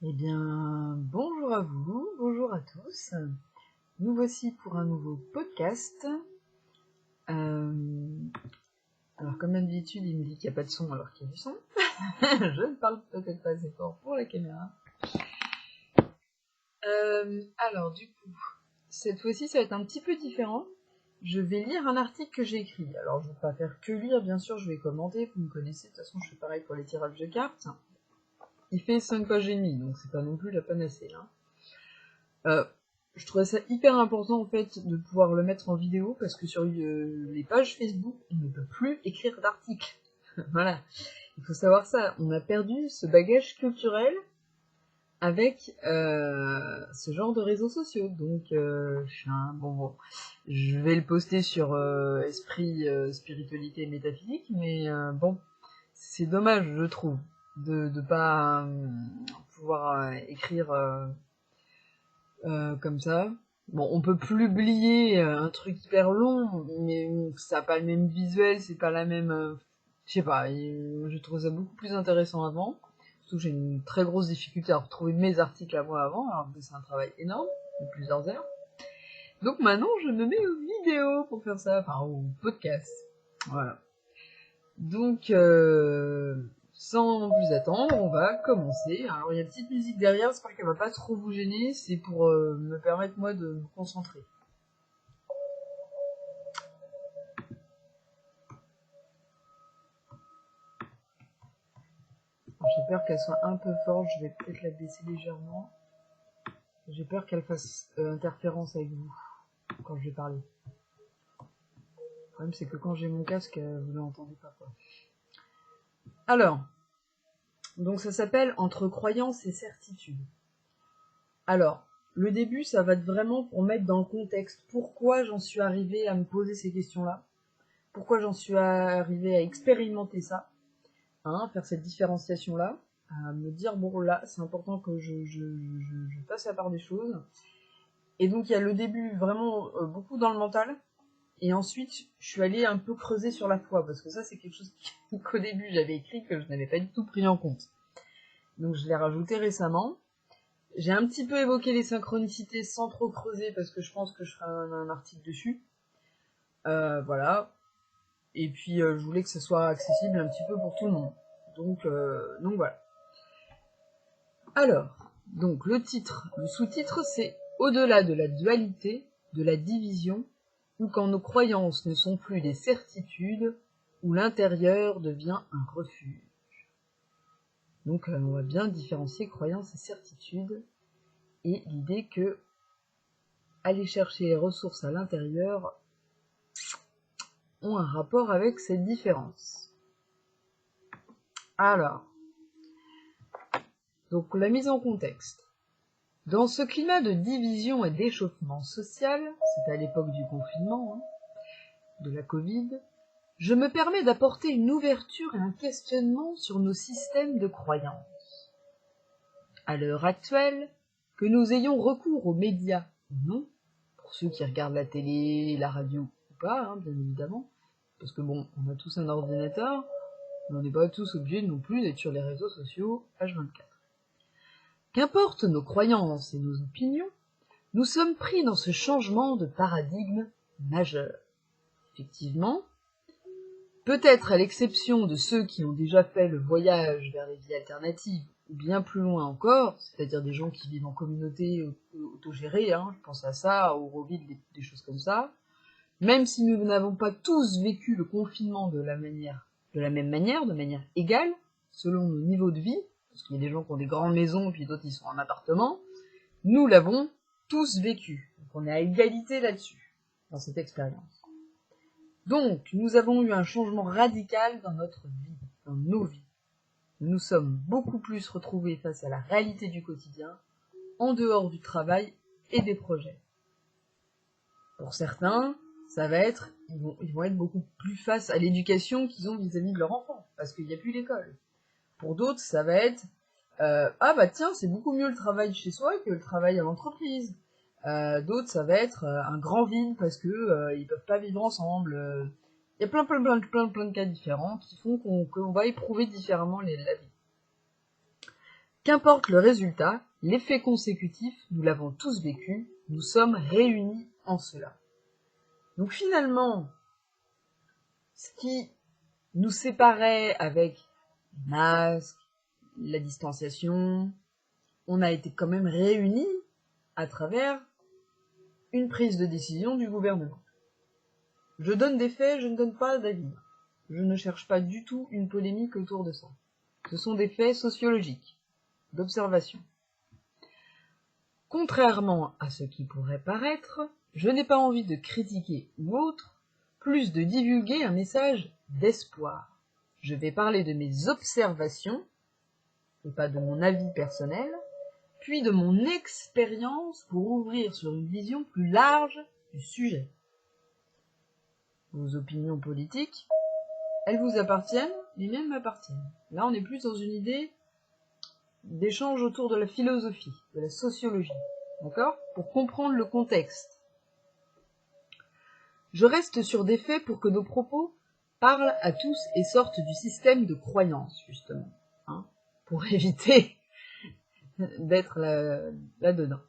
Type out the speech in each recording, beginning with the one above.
Eh bien, bonjour à vous, bonjour à tous. Nous voici pour un nouveau podcast. Alors, comme d'habitude, il me dit qu'il n'y a pas de son alors qu'il y a du son. Je ne parle peut-être pas assez fort pour la caméra. Alors, du coup, cette fois-ci, ça va être un petit peu différent. Je vais lire un article que j'ai écrit. Alors, je ne vais pas faire que lire, bien sûr, je vais commenter. Vous me connaissez, de toute façon, je fais pareil pour les tirages de cartes. Il fait 5 pages et demie, donc c'est pas non plus la panacée, hein. Je trouvais ça hyper important en fait de pouvoir le mettre en vidéo parce que sur les pages Facebook, on ne peut plus écrire d'articles. Voilà, il faut savoir ça. On a perdu ce bagage culturel avec ce genre de réseaux sociaux. Donc, je vais le poster sur Esprit, Spiritualité et Métaphysique, mais bon, c'est dommage, je trouve, de pas pouvoir écrire comme ça. Bon, on peut publier un truc hyper long, mais ça n'a pas le même visuel, c'est pas la même... je sais pas, je trouve ça beaucoup plus intéressant avant. Surtout que j'ai une très grosse difficulté à retrouver mes articles à moi avant, alors que c'est un travail énorme, de plusieurs heures. Donc maintenant, je me mets aux vidéos pour faire ça, enfin au podcast. Voilà. Donc, sans plus attendre, on va commencer. Alors, il y a une petite musique derrière, j'espère qu'elle va pas trop vous gêner, c'est pour me permettre, moi, de me concentrer. J'ai peur qu'elle soit un peu forte, je vais peut-être la baisser légèrement. J'ai peur qu'elle fasse interférence avec vous, quand je vais parler. Le problème, c'est que quand j'ai mon casque, vous ne l'entendez pas, quoi. Alors, donc ça s'appelle « Entre croyances et certitudes ». Alors, le début, ça va être vraiment pour mettre dans le contexte pourquoi j'en suis arrivée à me poser ces questions-là, pourquoi j'en suis arrivée à expérimenter ça, hein, faire cette différenciation-là, à me dire, bon là, c'est important que je fasse la part des choses. Et donc il y a le début vraiment beaucoup dans le mental, et ensuite je suis allée un peu creuser sur la foi, parce que ça c'est quelque chose qu'au début j'avais écrit que je n'avais pas du tout pris en compte. Donc je l'ai rajouté récemment. J'ai un petit peu évoqué les synchronicités sans trop creuser parce que je pense que je ferai un article dessus. Voilà. Et puis je voulais que ce soit accessible un petit peu pour tout le monde. Donc voilà. Alors, donc le sous-titre c'est « Au-delà de la dualité, de la division, ou quand nos croyances ne sont plus des certitudes, où l'intérieur devient un refuge ». Donc on va bien différencier croyances et certitudes. Et l'idée que aller chercher les ressources à l'intérieur ont un rapport avec cette différence. Alors, donc la mise en contexte. Dans ce climat de division et d'échauffement social, c'est à l'époque du confinement, de la Covid, je me permets d'apporter une ouverture et un questionnement sur nos systèmes de croyances. À l'heure actuelle, que nous ayons recours aux médias ou non, pour ceux qui regardent la télé, la radio ou pas, bien évidemment, parce que bon, on a tous un ordinateur, mais on n'est pas tous obligés non plus d'être sur les réseaux sociaux H24. Qu'importe nos croyances et nos opinions, nous sommes pris dans ce changement de paradigme majeur. Effectivement, peut-être à l'exception de ceux qui ont déjà fait le voyage vers les vies alternatives, ou bien plus loin encore, c'est-à-dire des gens qui vivent en communauté autogérée, je pense à ça, au Auroville, des choses comme ça, même si nous n'avons pas tous vécu le confinement de la même manière, de manière égale, selon nos niveaux de vie, parce qu'il y a des gens qui ont des grandes maisons, puis d'autres qui sont en appartement, nous l'avons tous vécu. Donc on est à égalité là-dessus, dans cette expérience. Donc, nous avons eu un changement radical dans notre vie, dans nos vies. Nous nous sommes beaucoup plus retrouvés face à la réalité du quotidien, en dehors du travail et des projets. Pour certains, ça va être, ils vont être beaucoup plus face à l'éducation qu'ils ont vis-à-vis de leur enfant, parce qu'il n'y a plus l'école. Pour d'autres, ça va être, ah bah tiens, c'est beaucoup mieux le travail chez soi que le travail à l'entreprise. D'autres, ça va être un grand vide parce que ils peuvent pas vivre ensemble. Il y a plein de cas différents qui font qu'on va éprouver différemment la vie. Qu'importe le résultat, l'effet consécutif, nous l'avons tous vécu, nous sommes réunis en cela. Donc finalement, ce qui nous séparait avec les masques, la distanciation, on a été quand même réunis à travers une prise de décision du gouvernement. Je donne des faits, je ne donne pas d'avis. Je ne cherche pas du tout une polémique autour de ça. Ce sont des faits sociologiques, d'observation. Contrairement à ce qui pourrait paraître, je n'ai pas envie de critiquer ou autre, plus de divulguer un message d'espoir. Je vais parler de mes observations, et pas de mon avis personnel, puis de mon expérience pour ouvrir sur une vision plus large du sujet. Vos opinions politiques, elles vous appartiennent, les miennes m'appartiennent. Là, on est plus dans une idée d'échange autour de la philosophie, de la sociologie, d'accord ? Pour comprendre le contexte. Je reste sur des faits pour que nos propos parlent à tous et sortent du système de croyance, justement, hein, pour éviter d'être là-dedans.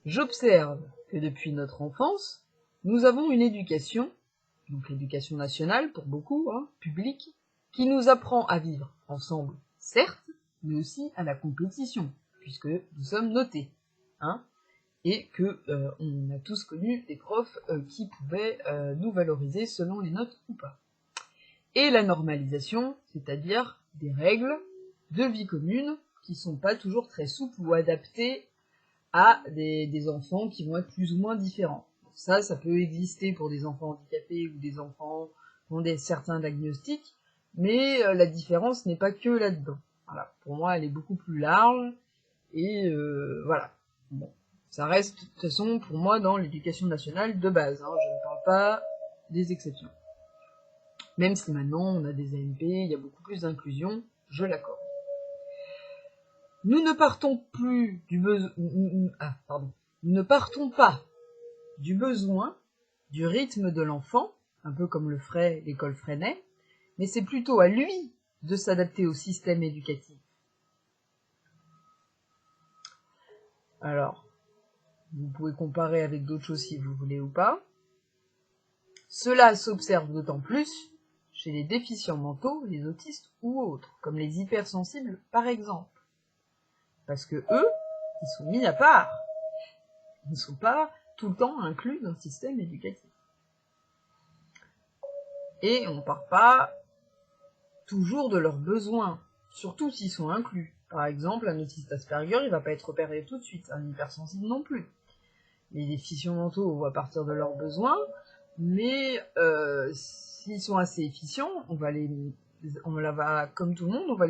J'observe que depuis notre enfance, nous avons une éducation, donc l'éducation nationale pour beaucoup, hein, publique, qui nous apprend à vivre ensemble, certes, mais aussi à la compétition, puisque nous sommes notés, hein, et que on a tous connu des profs qui pouvaient nous valoriser selon les notes ou pas. Et la normalisation, c'est-à-dire des règles de vie commune qui sont pas toujours très souples ou adaptées à des enfants qui vont être plus ou moins différents. Ça peut exister pour des enfants handicapés ou des enfants qui ont certains diagnostics, mais la différence n'est pas que là-dedans. Voilà. Pour moi, elle est beaucoup plus large, et voilà. Bon. Ça reste, de toute façon, pour moi, dans l'éducation nationale de base. Hein. Je ne parle pas des exceptions. Même si maintenant, on a des AMP, il y a beaucoup plus d'inclusion, je l'accorde. Nous ne partons plus du besoin... Nous ne partons pas du besoin, du rythme de l'enfant, un peu comme le ferait l'école Freinet, mais c'est plutôt à lui de s'adapter au système éducatif. Alors, vous pouvez comparer avec d'autres choses si vous voulez ou pas. Cela s'observe d'autant plus chez les déficients mentaux, les autistes ou autres, comme les hypersensibles par exemple. Parce que eux, ils sont mis à part. Ils ne sont pas tout le temps inclus dans le système éducatif. Et on ne part pas toujours de leurs besoins, surtout s'ils sont inclus. Par exemple, un autiste Asperger, il ne va pas être repéré tout de suite, un hypersensible non plus. Les déficients mentaux, on va partir de leurs besoins, mais s'ils sont assez efficients, comme tout le monde, on va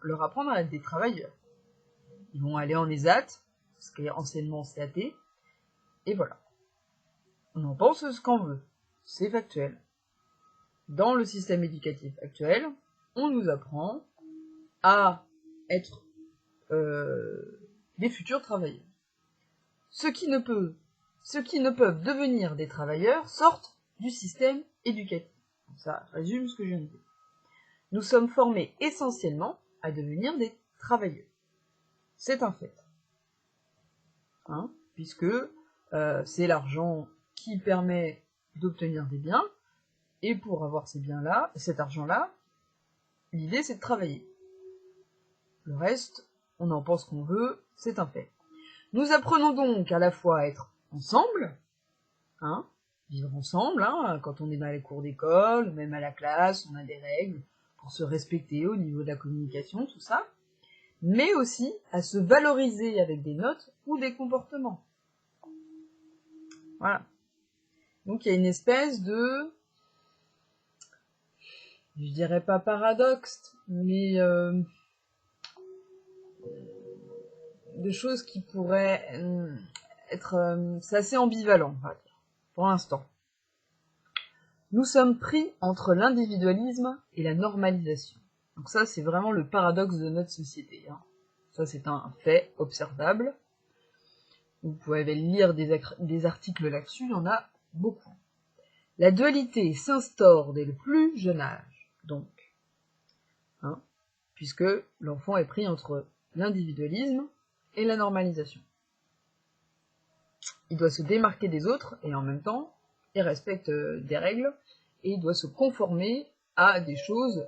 leur apprendre à être des travailleurs. Ils vont aller en ESAT, ce qui est enseignement CAT, et voilà. On en pense ce qu'on veut, c'est factuel. Dans le système éducatif actuel, on nous apprend à être des futurs travailleurs. Ceux qui ne peuvent devenir des travailleurs sortent du système éducatif. Ça résume ce que je viens de dire. Nous sommes formés essentiellement à devenir des travailleurs. C'est un fait. Hein, puisque c'est l'argent qui permet d'obtenir des biens, et pour avoir ces biens-là, cet argent-là, l'idée c'est de travailler. Le reste, on en pense qu'on veut, c'est un fait. Nous apprenons donc à la fois à être ensemble, hein, vivre ensemble, hein, quand on est dans les cours d'école, même à la classe, on a des règles pour se respecter au niveau de la communication, tout ça, mais aussi à se valoriser avec des notes ou des comportements. Voilà. Donc il y a une espèce de, je dirais pas paradoxe, mais de choses qui pourraient être... c'est assez ambivalent, on va dire, pour l'instant. Nous sommes pris entre l'individualisme et la normalisation. Donc ça, c'est vraiment le paradoxe de notre société. Hein. Ça, c'est un fait observable. Vous pouvez lire des articles là-dessus, il y en a beaucoup. La dualité s'instaure dès le plus jeune âge, donc, hein, puisque l'enfant est pris entre l'individualisme et la normalisation. Il doit se démarquer des autres et en même temps, il respecte des règles et il doit se conformer à des choses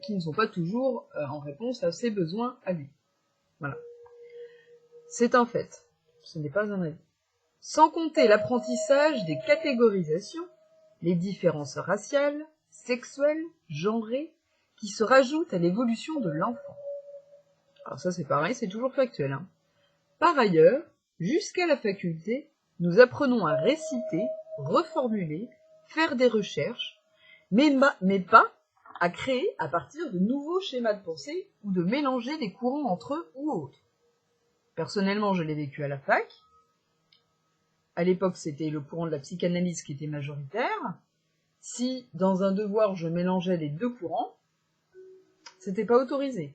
qui ne sont pas toujours en réponse à ses besoins à lui. Voilà. C'est un fait, ce n'est pas un avis. Sans compter l'apprentissage des catégorisations, les différences raciales, sexuelles, genrées, qui se rajoutent à l'évolution de l'enfant. Alors ça c'est pareil, c'est toujours factuel. Hein. Par ailleurs, jusqu'à la faculté, nous apprenons à réciter, reformuler, faire des recherches, mais pas à créer à partir de nouveaux schémas de pensée ou de mélanger des courants entre eux ou autres. Personnellement, je l'ai vécu à la fac. À l'époque, c'était le courant de la psychanalyse qui était majoritaire. Si, dans un devoir, je mélangeais les deux courants, c'était pas autorisé.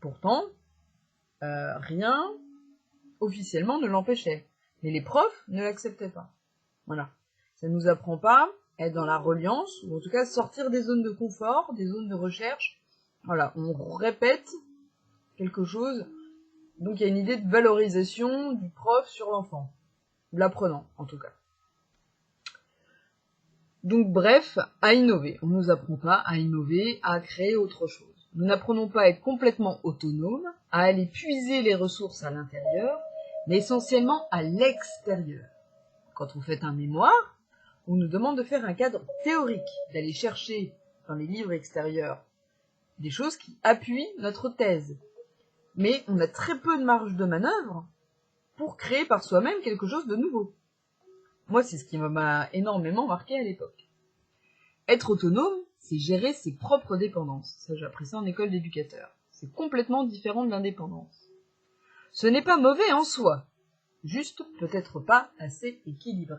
Pourtant, rien officiellement ne l'empêchait. Mais les profs ne l'acceptaient pas. Voilà. Ça ne nous apprend pas à être dans la reliance, ou en tout cas sortir des zones de confort, des zones de recherche. Voilà, on répète quelque chose. Donc il y a une idée de valorisation du prof sur l'enfant. De l'apprenant, en tout cas. Donc bref, à innover. On ne nous apprend pas à innover, à créer autre chose. Nous n'apprenons pas à être complètement autonomes, à aller puiser les ressources à l'intérieur, mais essentiellement à l'extérieur. Quand vous faites un mémoire, on nous demande de faire un cadre théorique, d'aller chercher dans les livres extérieurs des choses qui appuient notre thèse. Mais on a très peu de marge de manœuvre pour créer par soi-même quelque chose de nouveau. Moi, c'est ce qui m'a énormément marqué à l'époque. Être autonome, c'est gérer ses propres dépendances. Ça, j'ai appris ça en école d'éducateur. C'est complètement différent de l'indépendance. Ce n'est pas mauvais en soi, juste peut-être pas assez équilibré.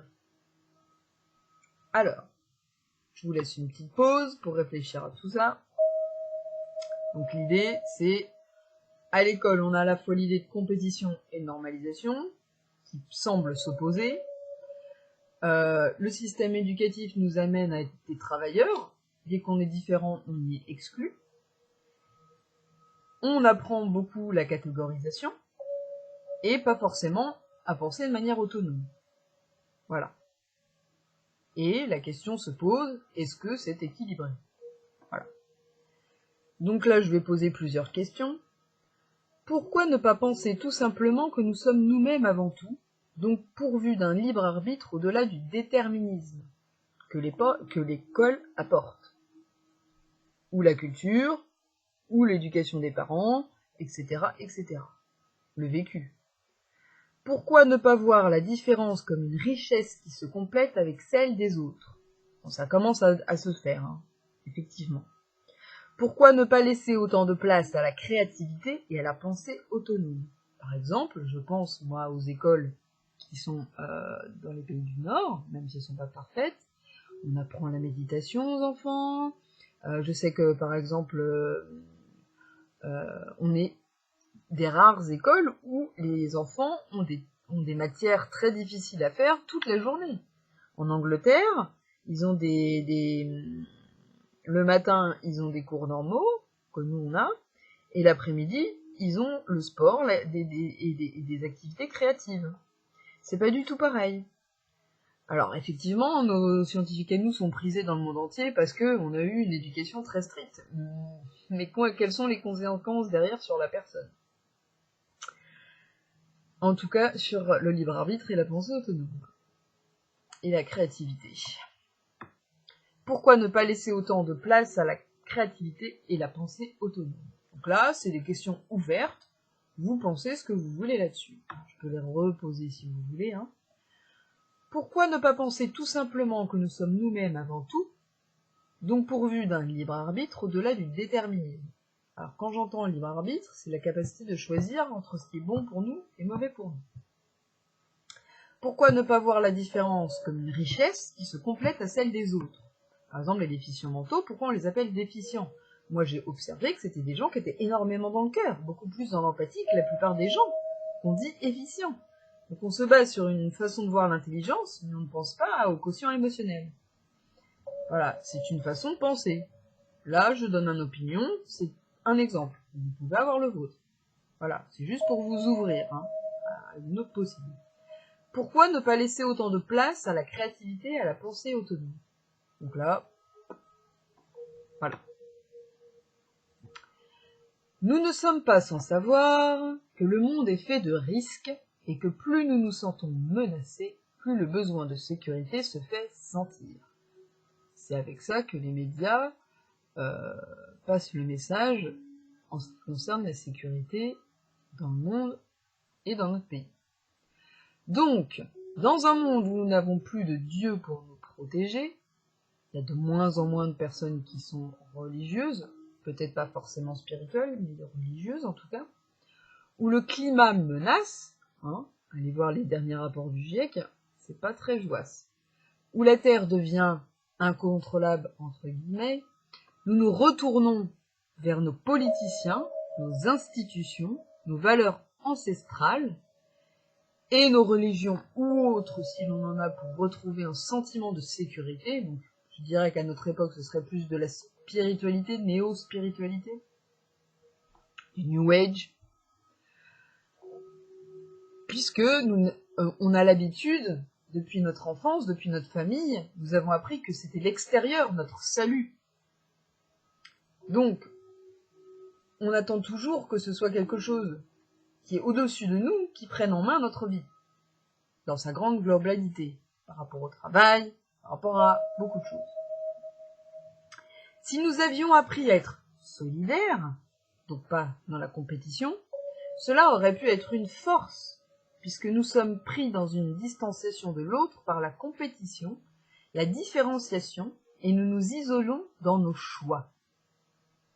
Alors, je vous laisse une petite pause pour réfléchir à tout ça. Donc l'idée, c'est, à l'école, on a à la fois l'idée de compétition et de normalisation, qui semblent s'opposer. Le système éducatif nous amène à être des travailleurs. Dès qu'on est différent, on y est exclu. On apprend beaucoup la catégorisation et pas forcément à penser de manière autonome. Voilà. Et la question se pose, est-ce que c'est équilibré? Voilà. Donc là, je vais poser plusieurs questions. Pourquoi ne pas penser tout simplement que nous sommes nous-mêmes avant tout, donc pourvus d'un libre arbitre au-delà du déterminisme que l'école apporte, ou la culture, ou l'éducation des parents, etc., etc. Le vécu. Pourquoi ne pas voir la différence comme une richesse qui se complète avec celle des autres? Bon, ça commence à se faire, hein, effectivement. Pourquoi ne pas laisser autant de place à la créativité et à la pensée autonome? Par exemple, je pense, moi, aux écoles qui sont dans les pays du Nord, même si elles ne sont pas parfaites. On apprend la méditation aux enfants. Je sais que, par exemple, on est des rares écoles où les enfants ont des matières très difficiles à faire toute la journée. En Angleterre, ils ont le matin, ils ont des cours normaux, que nous on a, et l'après-midi, ils ont le sport et des activités créatives. C'est pas du tout pareil. Alors, effectivement, nos scientifiques à nous sont prisés dans le monde entier parce qu'on a eu une éducation très stricte. Mais quelles sont les conséquences derrière sur la personne? En tout cas, sur le libre arbitre et la pensée autonome. Et la créativité. Pourquoi ne pas laisser autant de place à la créativité et la pensée autonome? Donc là, c'est des questions ouvertes. Vous pensez ce que vous voulez là-dessus. Je peux les reposer si vous voulez. Hein. Pourquoi ne pas penser tout simplement que nous sommes nous-mêmes avant tout, donc pourvus d'un libre arbitre au-delà du déterminisme? Alors quand j'entends libre arbitre, c'est la capacité de choisir entre ce qui est bon pour nous et mauvais pour nous. Pourquoi ne pas voir la différence comme une richesse qui se complète à celle des autres? Par exemple, les déficients mentaux, pourquoi on les appelle déficients? Moi, j'ai observé que c'était des gens qui étaient énormément dans le cœur, beaucoup plus dans l'empathie que la plupart des gens qu'on dit efficients. Donc on se base sur une façon de voir l'intelligence, mais on ne pense pas au quotient émotionnel. Voilà, c'est une façon de penser. Là, je donne une opinion, c'est un exemple. Vous pouvez avoir le vôtre. Voilà, c'est juste pour vous ouvrir hein, à une autre possible. Pourquoi ne pas laisser autant de place à la créativité et à la pensée autonome? Donc là, voilà. Nous ne sommes pas sans savoir que le monde est fait de risques et que plus nous nous sentons menacés, plus le besoin de sécurité se fait sentir. C'est avec ça que les médias passent le message en ce qui concerne la sécurité dans le monde et dans notre pays. Donc, dans un monde où nous n'avons plus de Dieu pour nous protéger, il y a de moins en moins de personnes qui sont religieuses, peut-être pas forcément spirituelles, mais religieuses en tout cas, où le climat menace, hein, allez voir les derniers rapports du GIEC, c'est pas très joyeux, où la Terre devient incontrôlable, entre guillemets, nous nous retournons vers nos politiciens, nos institutions, nos valeurs ancestrales, et nos religions ou autres, si l'on en a, pour retrouver un sentiment de sécurité. Donc, je dirais qu'à notre époque, ce serait plus de la spiritualité, néo-spiritualité, du New Age, puisque on a l'habitude, depuis notre enfance, depuis notre famille, nous avons appris que c'était l'extérieur, notre salut. Donc, on attend toujours que ce soit quelque chose qui est au-dessus de nous, qui prenne en main notre vie, dans sa grande globalité, par rapport au travail, par rapport à beaucoup de choses. Si nous avions appris à être solidaires, donc pas dans la compétition, cela aurait pu être une force, puisque nous sommes pris dans une distanciation de l'autre par la compétition, la différenciation, et nous nous isolons dans nos choix.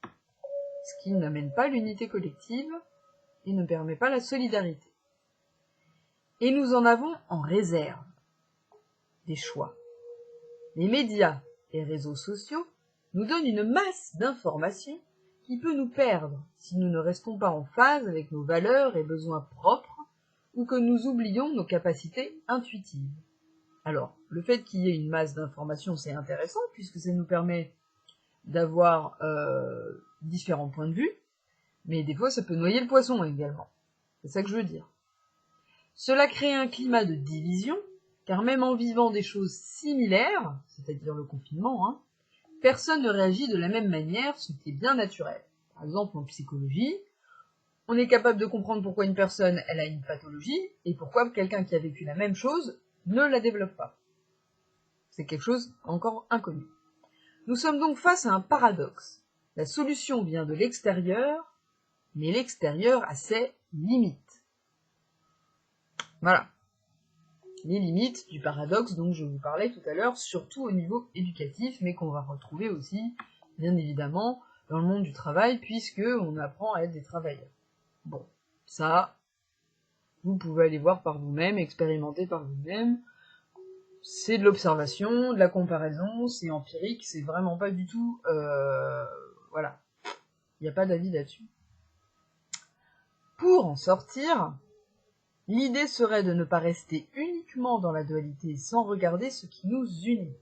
Ce qui n'amène pas l'unité collective et ne permet pas la solidarité. Et nous en avons en réserve des choix. Les médias et réseaux sociaux nous donnent une masse d'informations qui peut nous perdre si nous ne restons pas en phase avec nos valeurs et besoins propres ou que nous oublions nos capacités intuitives. Alors, le fait qu'il y ait une masse d'informations, c'est intéressant puisque ça nous permet d'avoir différents points de vue, mais des fois ça peut noyer le poisson également. C'est ça que je veux dire. Cela crée un climat de division, car même en vivant des choses similaires, c'est-à-dire le confinement, hein, personne ne réagit de la même manière, ce qui est bien naturel. Par exemple, en psychologie, on est capable de comprendre pourquoi une personne elle a une pathologie et pourquoi quelqu'un qui a vécu la même chose ne la développe pas. C'est quelque chose encore inconnu. Nous sommes donc face à un paradoxe. La solution vient de l'extérieur, mais l'extérieur a ses limites. Voilà. Les limites du paradoxe dont je vous parlais tout à l'heure, surtout au niveau éducatif, mais qu'on va retrouver aussi, bien évidemment, dans le monde du travail, puisque on apprend à être des travailleurs. Bon, ça, vous pouvez aller voir par vous-même, expérimenter par vous-même. C'est de l'observation, de la comparaison, c'est empirique, c'est vraiment pas du tout... voilà. Il n'y a pas d'avis là-dessus. Pour en sortir, l'idée serait de ne pas rester uniquement dans la dualité sans regarder ce qui nous unit.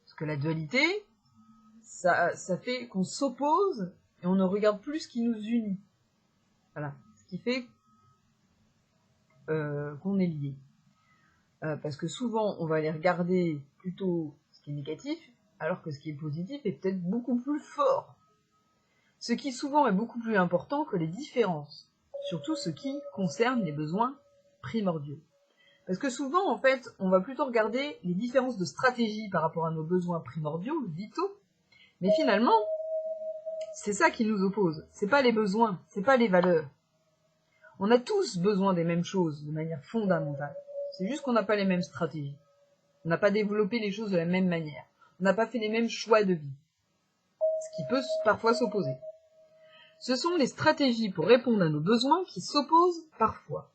Parce que la dualité, ça fait qu'on s'oppose et on ne regarde plus ce qui nous unit. Voilà. Ce qui fait qu'on est liés. Parce que souvent, on va aller regarder plutôt ce qui est négatif, alors que ce qui est positif est peut-être beaucoup plus fort. Ce qui souvent est beaucoup plus important que les différences, surtout ce qui concerne les besoins primordiaux. Parce que souvent, en fait, on va plutôt regarder les différences de stratégie par rapport à nos besoins primordiaux, vitaux, mais finalement, c'est ça qui nous oppose. C'est pas les besoins, c'est pas les valeurs. On a tous besoin des mêmes choses de manière fondamentale. C'est juste qu'on n'a pas les mêmes stratégies. On n'a pas développé les choses de la même manière. On n'a pas fait les mêmes choix de vie. Ce qui peut parfois s'opposer. Ce sont les stratégies pour répondre à nos besoins qui s'opposent parfois.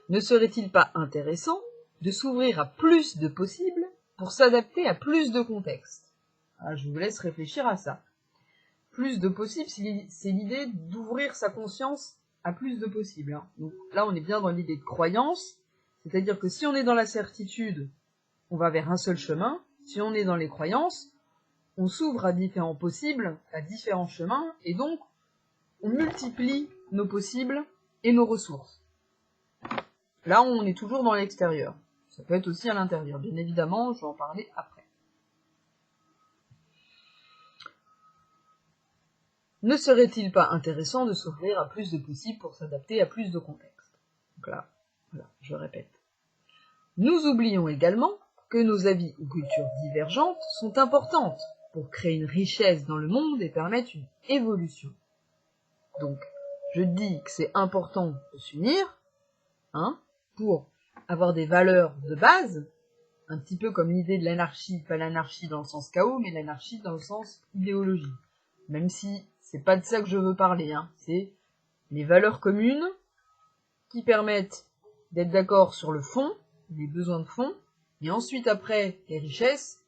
Ne serait-il pas intéressant de s'ouvrir à plus de possibles pour s'adapter à plus de contextes? Je vous laisse réfléchir à ça. Plus de possibles, c'est l'idée d'ouvrir sa conscience à plus de possibles. Hein. Donc là, on est bien dans l'idée de croyance, c'est-à-dire que si on est dans la certitude, on va vers un seul chemin. Si on est dans les croyances, on s'ouvre à différents possibles, à différents chemins, et donc on multiplie nos possibles et nos ressources. Là, on est toujours dans l'extérieur. Ça peut être aussi à l'intérieur, bien évidemment, je vais en parler après. Ne serait-il pas intéressant de s'ouvrir à plus de possibles pour s'adapter à plus de contextes? Donc là, voilà, je répète. Nous oublions également que nos avis ou cultures divergentes sont importantes pour créer une richesse dans le monde et permettre une évolution. Donc, je dis que c'est important de s'unir, pour avoir des valeurs de base, un petit peu comme l'idée de l'anarchie, pas l'anarchie dans le sens chaos, mais l'anarchie dans le sens idéologie. Même si c'est pas de ça que je veux parler, c'est les valeurs communes qui permettent d'être d'accord sur le fond, les besoins de fond, et ensuite après les richesses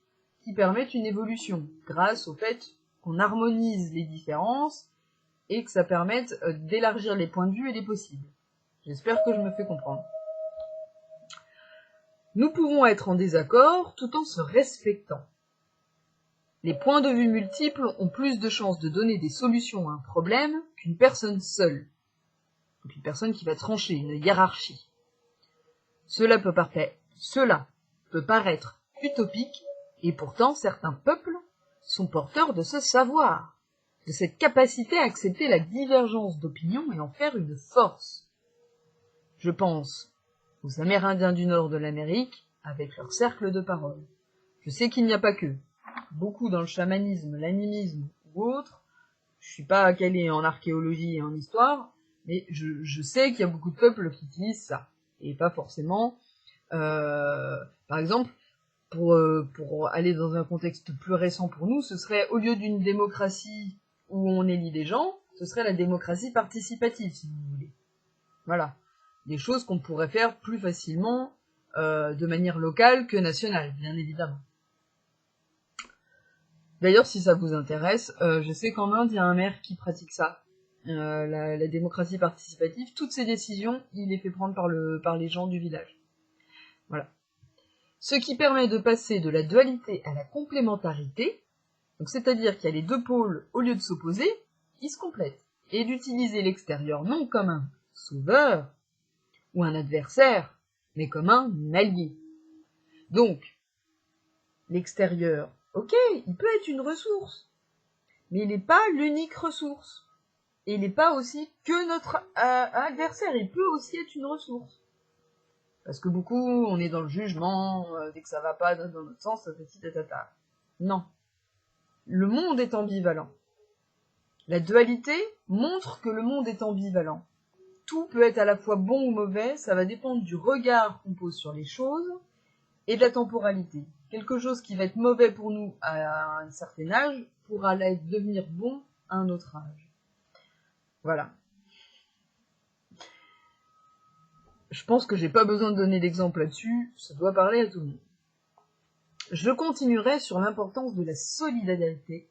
qui permettent une évolution, grâce au fait qu'on harmonise les différences et que ça permette d'élargir les points de vue et les possibles. J'espère que je me fais comprendre. Nous pouvons être en désaccord tout en se respectant. Les points de vue multiples ont plus de chances de donner des solutions à un problème qu'une personne seule. Donc une personne qui va trancher, une hiérarchie. Cela peut paraître utopique, et pourtant certains peuples sont porteurs de ce savoir, de cette capacité à accepter la divergence d'opinion et en faire une force. Je pense aux Amérindiens du nord de l'Amérique, avec leur cercle de parole. Je sais qu'il n'y a pas que. Beaucoup dans le chamanisme, l'animisme ou autre, je suis pas calé en archéologie et en histoire, mais je sais qu'il y a beaucoup de peuples qui utilisent ça. Et pas forcément... par exemple, pour aller dans un contexte plus récent pour nous, ce serait, au lieu d'une démocratie où on élit des gens, ce serait la démocratie participative, si vous voulez. Voilà. Des choses qu'on pourrait faire plus facilement de manière locale que nationale, bien évidemment. D'ailleurs, si ça vous intéresse, je sais qu'en Inde, il y a un maire qui pratique ça. La démocratie participative, toutes ces décisions, il les fait prendre par les gens du village. Voilà. Ce qui permet de passer de la dualité à la complémentarité, donc c'est-à-dire qu'il y a les deux pôles, au lieu de s'opposer, ils se complètent, et d'utiliser l'extérieur non comme un sauveur ou un adversaire, mais comme un allié. Donc, l'extérieur, ok, il peut être une ressource, mais il n'est pas l'unique ressource. Et il n'est pas aussi que notre adversaire, il peut aussi être une ressource. Parce que beaucoup, on est dans le jugement, dès que ça va pas dans notre sens, ça fait ci, tatata. Non. Le monde est ambivalent. La dualité montre que le monde est ambivalent. Tout peut être à la fois bon ou mauvais, ça va dépendre du regard qu'on pose sur les choses et de la temporalité. Quelque chose qui va être mauvais pour nous à un certain âge pourra devenir bon à un autre âge. Voilà. Je pense que j'ai pas besoin de donner d'exemple là-dessus, ça doit parler à tout le monde. Je continuerai sur l'importance de la solidarité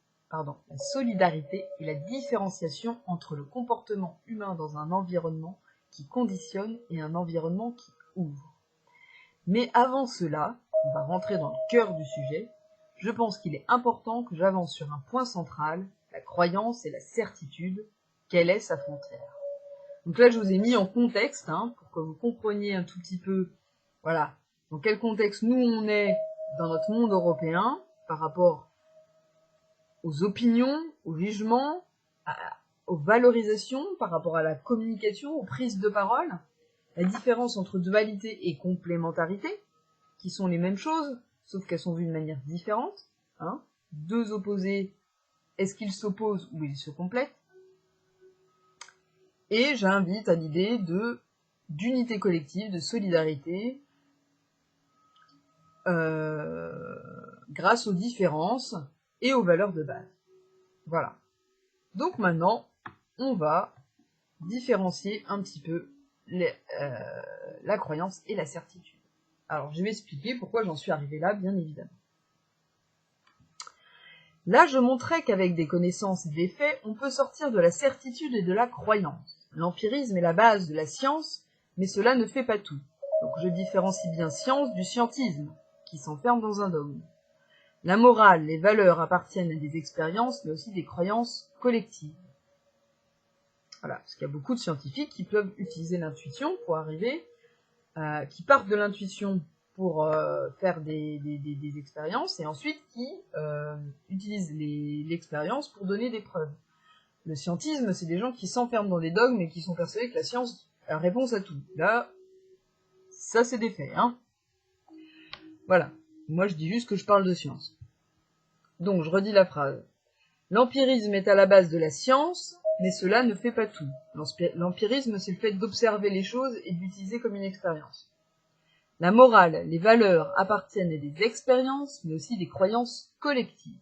et la différenciation entre le comportement humain dans un environnement qui conditionne et un environnement qui ouvre. Mais avant cela, on va rentrer dans le cœur du sujet, je pense qu'il est important que j'avance sur un point central, la croyance et la certitude, quelle est sa frontière. Donc là, je vous ai mis en contexte, pour que vous compreniez un tout petit peu, voilà, dans quel contexte nous on est dans notre monde européen, par rapport aux opinions, aux jugements, aux valorisations, par rapport à la communication, aux prises de parole, la différence entre dualité et complémentarité, qui sont les mêmes choses, sauf qu'elles sont vues de manière différente. Deux opposés, est-ce qu'ils s'opposent ou ils se complètent? Et j'invite à l'idée d'unité collective, de solidarité, grâce aux différences et aux valeurs de base. Voilà. Donc maintenant, on va différencier un petit peu la croyance et la certitude. Alors, je vais expliquer pourquoi j'en suis arrivé là, bien évidemment. Là, je montrais qu'avec des connaissances et des faits, on peut sortir de la certitude et de la croyance. L'empirisme est la base de la science, mais cela ne fait pas tout. Donc je différencie bien science du scientisme, qui s'enferme dans un dogme. La morale, les valeurs appartiennent à des expériences, mais aussi des croyances collectives. Voilà, parce qu'il y a beaucoup de scientifiques qui peuvent utiliser l'intuition pour arriver, qui partent de l'intuition pour faire des expériences, et ensuite qui utilisent l'expérience pour donner des preuves. Le scientisme, c'est des gens qui s'enferment dans des dogmes et qui sont persuadés que la science a la réponse à tout. Là, ça c'est des faits, hein. Voilà. Moi, je dis juste que je parle de science. Donc, je redis la phrase. L'empirisme est à la base de la science, mais cela ne fait pas tout. L'empirisme, c'est le fait d'observer les choses et d'utiliser comme une expérience. La morale, les valeurs appartiennent à des expériences, mais aussi des croyances collectives.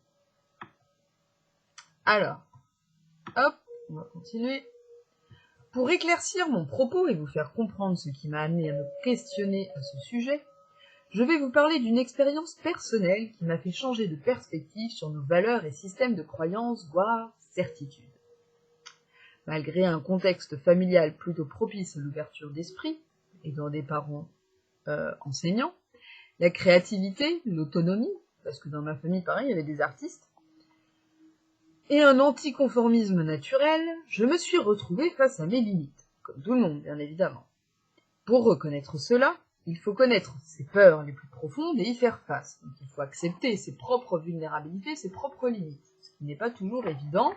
Alors, hop, on va continuer. Pour éclaircir mon propos et vous faire comprendre ce qui m'a amené à me questionner à ce sujet, je vais vous parler d'une expérience personnelle qui m'a fait changer de perspective sur nos valeurs et systèmes de croyances, voire certitudes. Malgré un contexte familial plutôt propice à l'ouverture d'esprit, et dans des parents enseignants, la créativité, l'autonomie, parce que dans ma famille, pareil, il y avait des artistes, et un anticonformisme naturel, je me suis retrouvée face à mes limites, comme tout le monde, bien évidemment. Pour reconnaître cela, il faut connaître ses peurs les plus profondes et y faire face. Donc il faut accepter ses propres vulnérabilités, ses propres limites, ce qui n'est pas toujours évident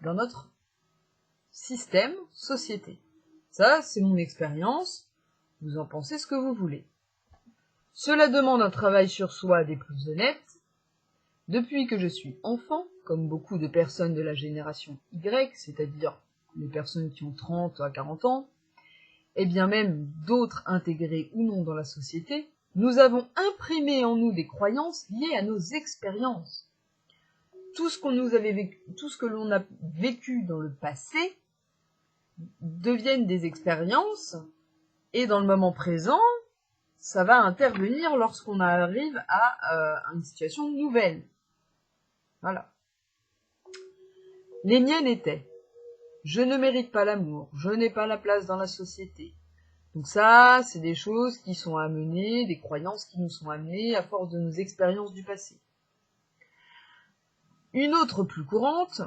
dans notre système, société. Ça, c'est mon expérience, vous en pensez ce que vous voulez. Cela demande un travail sur soi des plus honnêtes. Depuis que je suis enfant, comme beaucoup de personnes de la génération Y, c'est-à-dire les personnes qui ont 30 à 40 ans, et bien même d'autres intégrés ou non dans la société, nous avons imprimé en nous des croyances liées à nos expériences. Tout ce que l'on a vécu dans le passé deviennent des expériences, et dans le moment présent, ça va intervenir lorsqu'on arrive à une situation nouvelle. Voilà. Les miennes étaient: je ne mérite pas l'amour, je n'ai pas la place dans la société. Donc ça, c'est des choses qui sont amenées, des croyances qui nous sont amenées à force de nos expériences du passé. Une autre plus courante,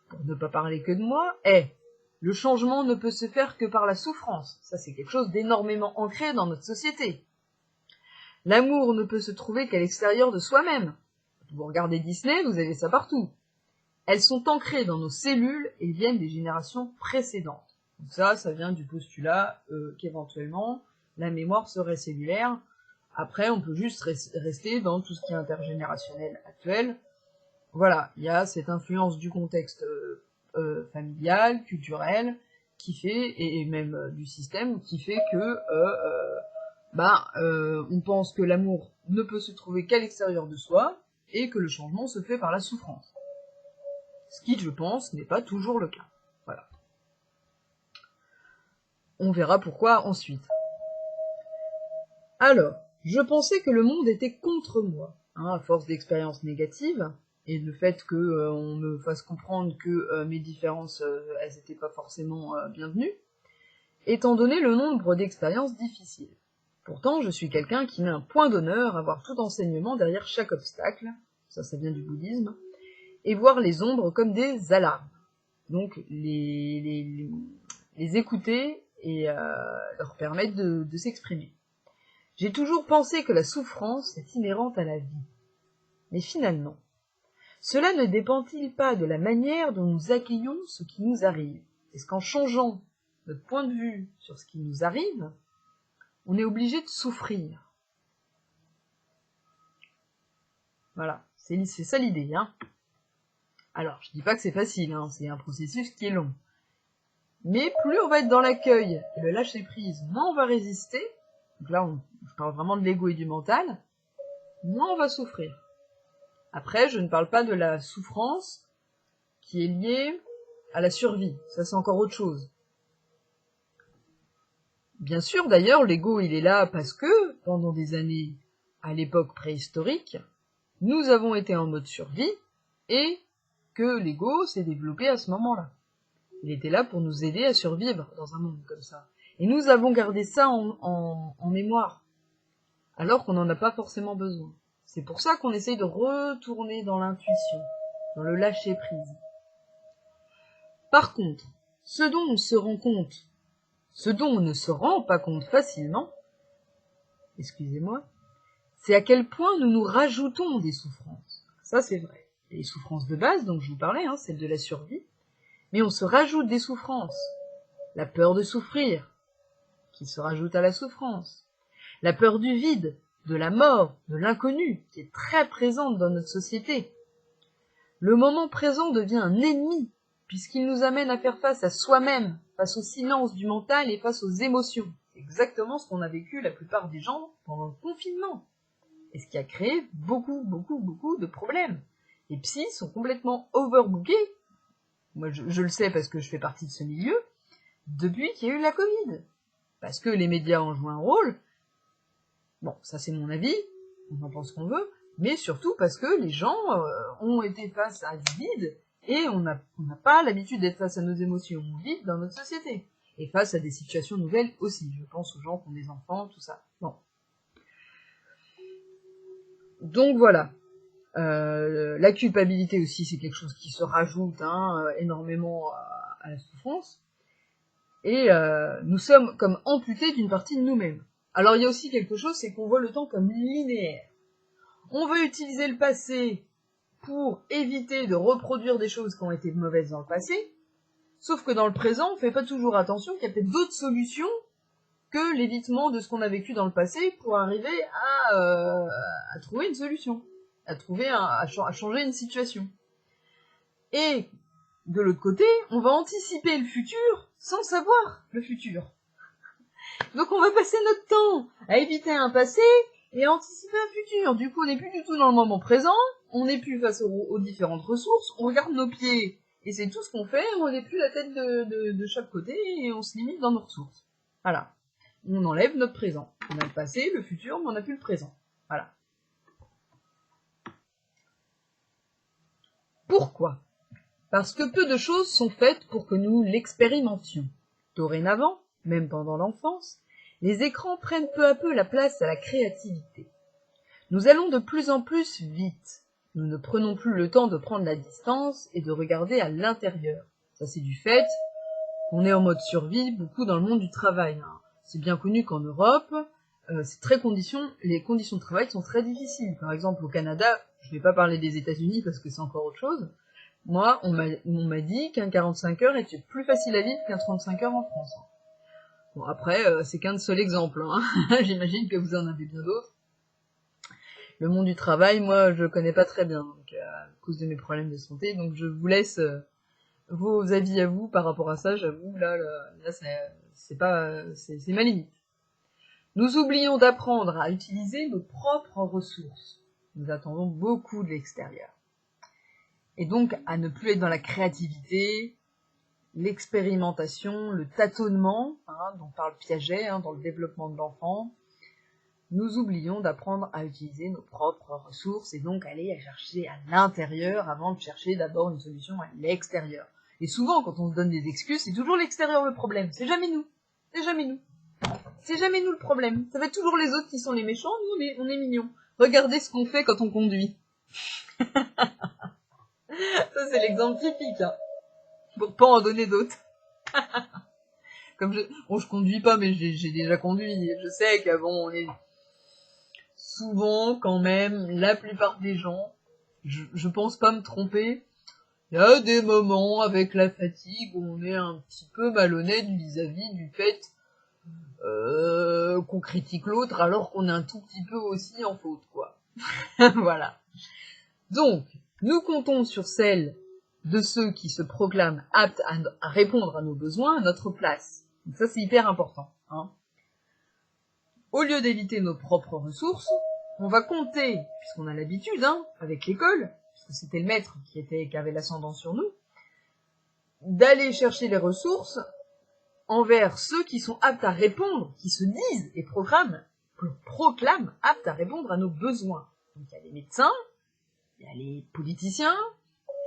pour ne pas parler que de moi, est: le changement ne peut se faire que par la souffrance. Ça, c'est quelque chose d'énormément ancré dans notre société. L'amour ne peut se trouver qu'à l'extérieur de soi-même. Vous regardez Disney, vous avez ça partout. Elles sont ancrées dans nos cellules et viennent des générations précédentes. Donc ça vient du postulat qu'éventuellement la mémoire serait cellulaire. Après, on peut juste rester dans tout ce qui est intergénérationnel actuel. Voilà, il y a cette influence du contexte familial, culturel, qui fait, et même du système, qui fait que on pense que l'amour ne peut se trouver qu'à l'extérieur de soi, et que le changement se fait par la souffrance. Ce qui, je pense, n'est pas toujours le cas. Voilà. On verra pourquoi ensuite. Alors, je pensais que le monde était contre moi, à force d'expériences négatives, et le fait qu'on me fasse comprendre que mes différences, elles n'étaient pas forcément bienvenues, étant donné le nombre d'expériences difficiles. Pourtant, je suis quelqu'un qui met un point d'honneur à voir tout enseignement derrière chaque obstacle, ça vient du bouddhisme, et voir les ombres comme des alarmes. Donc, les écouter et leur permettre de s'exprimer. J'ai toujours pensé que la souffrance est inhérente à la vie. Mais finalement, cela ne dépend-il pas de la manière dont nous accueillons ce qui nous arrive? Est-ce qu'en changeant notre point de vue sur ce qui nous arrive, on est obligé de souffrir? Voilà, c'est ça l'idée, hein. Alors, je dis pas que c'est facile, hein, c'est un processus qui est long. Mais plus on va être dans l'accueil et le lâcher-prise, moins on va résister. Donc là, je parle vraiment de l'ego et du mental. Moins on va souffrir. Après, je ne parle pas de la souffrance qui est liée à la survie. Ça, c'est encore autre chose. Bien sûr, d'ailleurs, l'ego, il est là parce que, pendant des années, à l'époque préhistorique, nous avons été en mode survie et que l'ego s'est développé à ce moment-là. Il était là pour nous aider à survivre dans un monde comme ça. Et nous avons gardé ça en mémoire, alors qu'on n'en a pas forcément besoin. C'est pour ça qu'on essaye de retourner dans l'intuition, dans le lâcher-prise. Par contre, ce dont on se rend compte, ce dont on ne se rend pas compte facilement, excusez-moi, c'est à quel point nous nous rajoutons des souffrances. Ça, c'est vrai. Les souffrances de base dont je vous parlais, celles de la survie, mais on se rajoute des souffrances. La peur de souffrir, qui se rajoute à la souffrance. La peur du vide, de la mort, de l'inconnu, qui est très présente dans notre société. Le moment présent devient un ennemi, puisqu'il nous amène à faire face à soi-même, face au silence du mental et face aux émotions. C'est exactement ce qu'on a vécu la plupart des gens pendant le confinement. Et ce qui a créé beaucoup de problèmes. Les psys sont complètement overbookés. Moi, je le sais parce que je fais partie de ce milieu, depuis qu'il y a eu la Covid. Parce que les médias ont joué un rôle. Bon, ça c'est mon avis, on en pense qu'on veut, mais surtout parce que les gens ont été face à ce vide, et on n'a pas l'habitude d'être face à nos émotions vides dans notre société. Et face à des situations nouvelles aussi. Je pense aux gens qui ont des enfants, tout ça. Bon. Donc voilà. La culpabilité aussi, c'est quelque chose qui se rajoute énormément à la souffrance. Et nous sommes comme amputés d'une partie de nous-mêmes. Alors il y a aussi quelque chose, c'est qu'on voit le temps comme linéaire. On veut utiliser le passé pour éviter de reproduire des choses qui ont été mauvaises dans le passé, sauf que dans le présent, on fait pas toujours attention qu'il y a peut-être d'autres solutions que l'évitement de ce qu'on a vécu dans le passé pour arriver à trouver une solution, à changer une situation. Et de l'autre côté, on va anticiper le futur sans savoir le futur. Donc on va passer notre temps à éviter un passé et à anticiper un futur. Du coup, on n'est plus du tout dans le moment présent, on n'est plus face aux différentes ressources, on regarde nos pieds et c'est tout ce qu'on fait, on n'est plus la tête de chaque côté et on se limite dans nos ressources. Voilà. On enlève notre présent. On a le passé, le futur, mais on n'a plus le présent. Voilà. Pourquoi ? Parce que peu de choses sont faites pour que nous l'expérimentions. Dorénavant, même pendant l'enfance, les écrans prennent peu à peu la place à la créativité. Nous allons de plus en plus vite. Nous ne prenons plus le temps de prendre la distance et de regarder à l'intérieur. Ça, c'est du fait qu'on est en mode survie, beaucoup dans le monde du travail. C'est bien connu qu'en Europe, les conditions de travail sont très difficiles. Par exemple, au Canada, je ne vais pas parler des États-Unis parce que c'est encore autre chose. Moi, on m'a dit qu'un 45 heures était plus facile à vivre qu'un 35 heures en France. Bon, après, c'est qu'un seul exemple. J'imagine que vous en avez bien d'autres. Le monde du travail, moi, je connais pas très bien, donc, à cause de mes problèmes de santé. Donc, je vous laisse vos avis à vous par rapport à ça. J'avoue, là c'est ma limite. Nous oublions d'apprendre à utiliser nos propres ressources. Nous attendons beaucoup de l'extérieur. Et donc, à ne plus être dans la créativité, l'expérimentation, le tâtonnement, dont parle Piaget, dans le développement de l'enfant. Nous oublions d'apprendre à utiliser nos propres ressources et donc aller à chercher à l'intérieur avant de chercher d'abord une solution à l'extérieur. Et souvent, quand on se donne des excuses, c'est toujours l'extérieur le problème. C'est jamais nous. C'est jamais nous. C'est jamais nous le problème. Ça va être toujours les autres qui sont les méchants. Nous, on est mignons. Regardez ce qu'on fait quand on conduit. Ça, c'est l'exemple typique. Pour pas en donner d'autres. Comme je conduis pas, mais j'ai déjà conduit. Je sais qu'avant, on est souvent, quand même, la plupart des gens, je pense pas me tromper, il y a des moments avec la fatigue où on est un petit peu malhonnête vis-à-vis du fait qu'on critique l'autre alors qu'on est un tout petit peu aussi en faute, quoi. Voilà. Donc, nous comptons sur celles de ceux qui se proclament aptes à répondre à nos besoins à notre place. Donc ça, c'est hyper important. Au lieu d'éviter nos propres ressources, on va compter, puisqu'on a l'habitude, avec l'école, puisque c'était le maître qui avait l'ascendant sur nous, d'aller chercher les ressources envers ceux qui sont aptes à répondre, qui se disent et proclament aptes à répondre à nos besoins. Donc il y a les médecins, il y a les politiciens,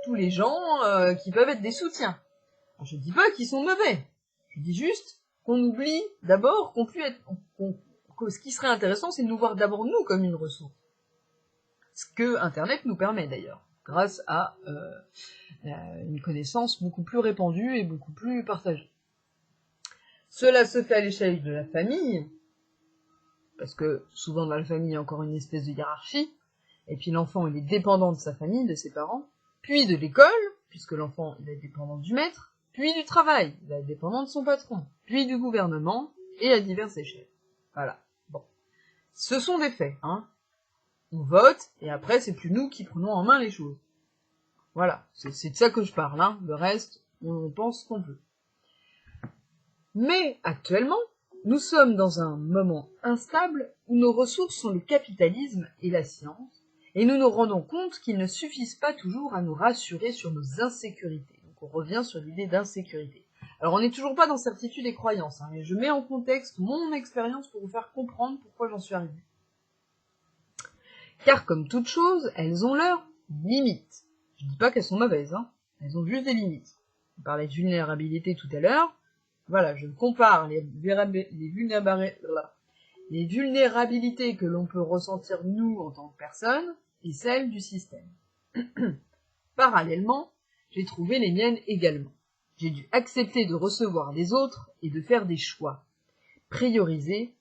tous les gens qui peuvent être des soutiens. Alors, je dis pas qu'ils sont mauvais, je dis juste qu'on oublie d'abord que ce qui serait intéressant, c'est de nous voir d'abord nous comme une ressource. Ce que Internet nous permet d'ailleurs, grâce à une connaissance beaucoup plus répandue et beaucoup plus partagée. Cela se fait à l'échelle de la famille, parce que souvent dans la famille, il y a encore une espèce de hiérarchie, et puis l'enfant, il est dépendant de sa famille, de ses parents, puis de l'école, puisque l'enfant, il est dépendant du maître, puis du travail, il est dépendant de son patron, puis du gouvernement, et à diverses échelles. Voilà. Bon. Ce sont des faits, hein. On vote, et après, c'est plus nous qui prenons en main les choses. Voilà. C'est de ça que je parle, hein. Le reste, on pense ce qu'on veut. Mais, actuellement, nous sommes dans un moment instable où nos ressources sont le capitalisme et la science, et nous nous rendons compte qu'ils ne suffisent pas toujours à nous rassurer sur nos insécurités. Donc on revient sur l'idée d'insécurité. Alors on n'est toujours pas dans certitude et croyance, hein, mais je mets en contexte mon expérience pour vous faire comprendre pourquoi j'en suis arrivée. Car comme toute chose, elles ont leurs limites. Je ne dis pas qu'elles sont mauvaises, hein, elles ont juste des limites. On parlait de vulnérabilité tout à l'heure. Voilà, je compare les vulnérabilités que l'on peut ressentir nous en tant que personne et celles du système. Parallèlement, j'ai trouvé les miennes également. J'ai dû accepter de recevoir des autres et de faire des choix, prioriser,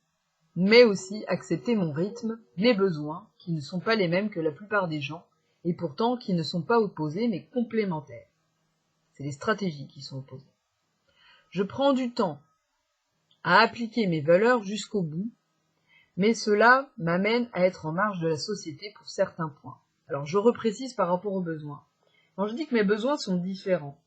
mais aussi accepter mon rythme, mes besoins, qui ne sont pas les mêmes que la plupart des gens, et pourtant qui ne sont pas opposés mais complémentaires. C'est les stratégies qui sont opposées. Je prends du temps à appliquer mes valeurs jusqu'au bout, mais cela m'amène à être en marge de la société pour certains points. Alors je reprécise par rapport aux besoins. Quand je dis que mes besoins sont différents,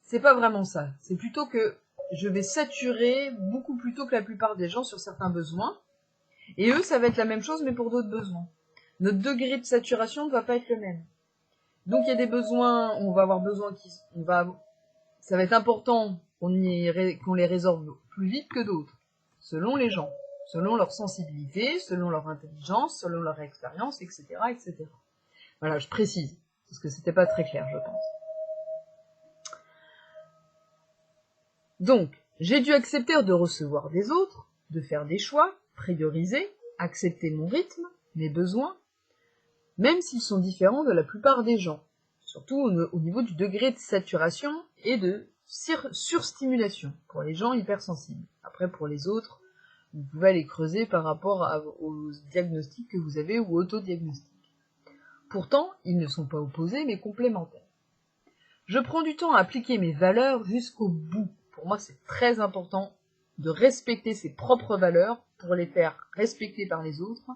c'est pas vraiment ça. C'est plutôt que je vais saturer beaucoup plus tôt que la plupart des gens sur certains besoins, et eux, ça va être la même chose, mais pour d'autres besoins. Notre degré de saturation ne va pas être le même. Donc il y a des besoins, on va avoir besoin ça va être important qu'on les résorbe plus vite que d'autres, selon les gens, selon leur sensibilité, selon leur intelligence, selon leur expérience, etc., etc. Voilà, je précise, parce que c'était pas très clair, je pense. Donc, j'ai dû accepter de recevoir des autres, de faire des choix, prioriser, accepter mon rythme, mes besoins, même s'ils sont différents de la plupart des gens, surtout au niveau du degré de saturation et de surstimulation pour les gens hypersensibles. Après, pour les autres, vous pouvez aller creuser par rapport aux diagnostics que vous avez ou autodiagnostics. Pourtant, ils ne sont pas opposés mais complémentaires. Je prends du temps à appliquer mes valeurs jusqu'au bout. Pour moi, c'est très important de respecter ses propres valeurs pour les faire respecter par les autres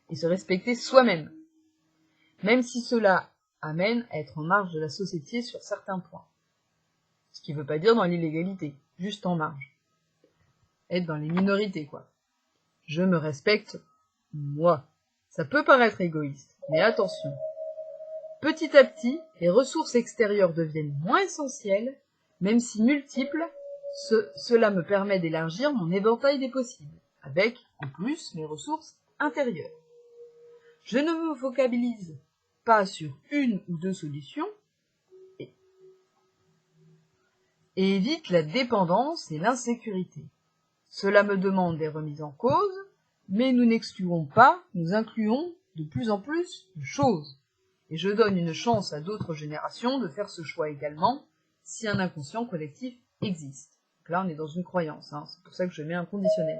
et se respecter soi-même, même si cela amène à être en marge de la société sur certains points. Ce qui ne veut pas dire dans l'illégalité, juste en marge. Être dans les minorités, quoi. Je me respecte, moi. Ça peut paraître égoïste, mais attention. Petit à petit, les ressources extérieures deviennent moins essentielles, même si multiples, cela me permet d'élargir mon éventail des possibles, avec, en plus, mes ressources intérieures. Je ne me focalise pas sur une ou deux solutions, et évite la dépendance et l'insécurité. Cela me demande des remises en cause, mais nous n'excluons pas, nous incluons de plus en plus de choses. Et je donne une chance à d'autres générations de faire ce choix également, si un inconscient collectif existe. Donc là, on est dans une croyance, hein, c'est pour ça que je mets un conditionnel.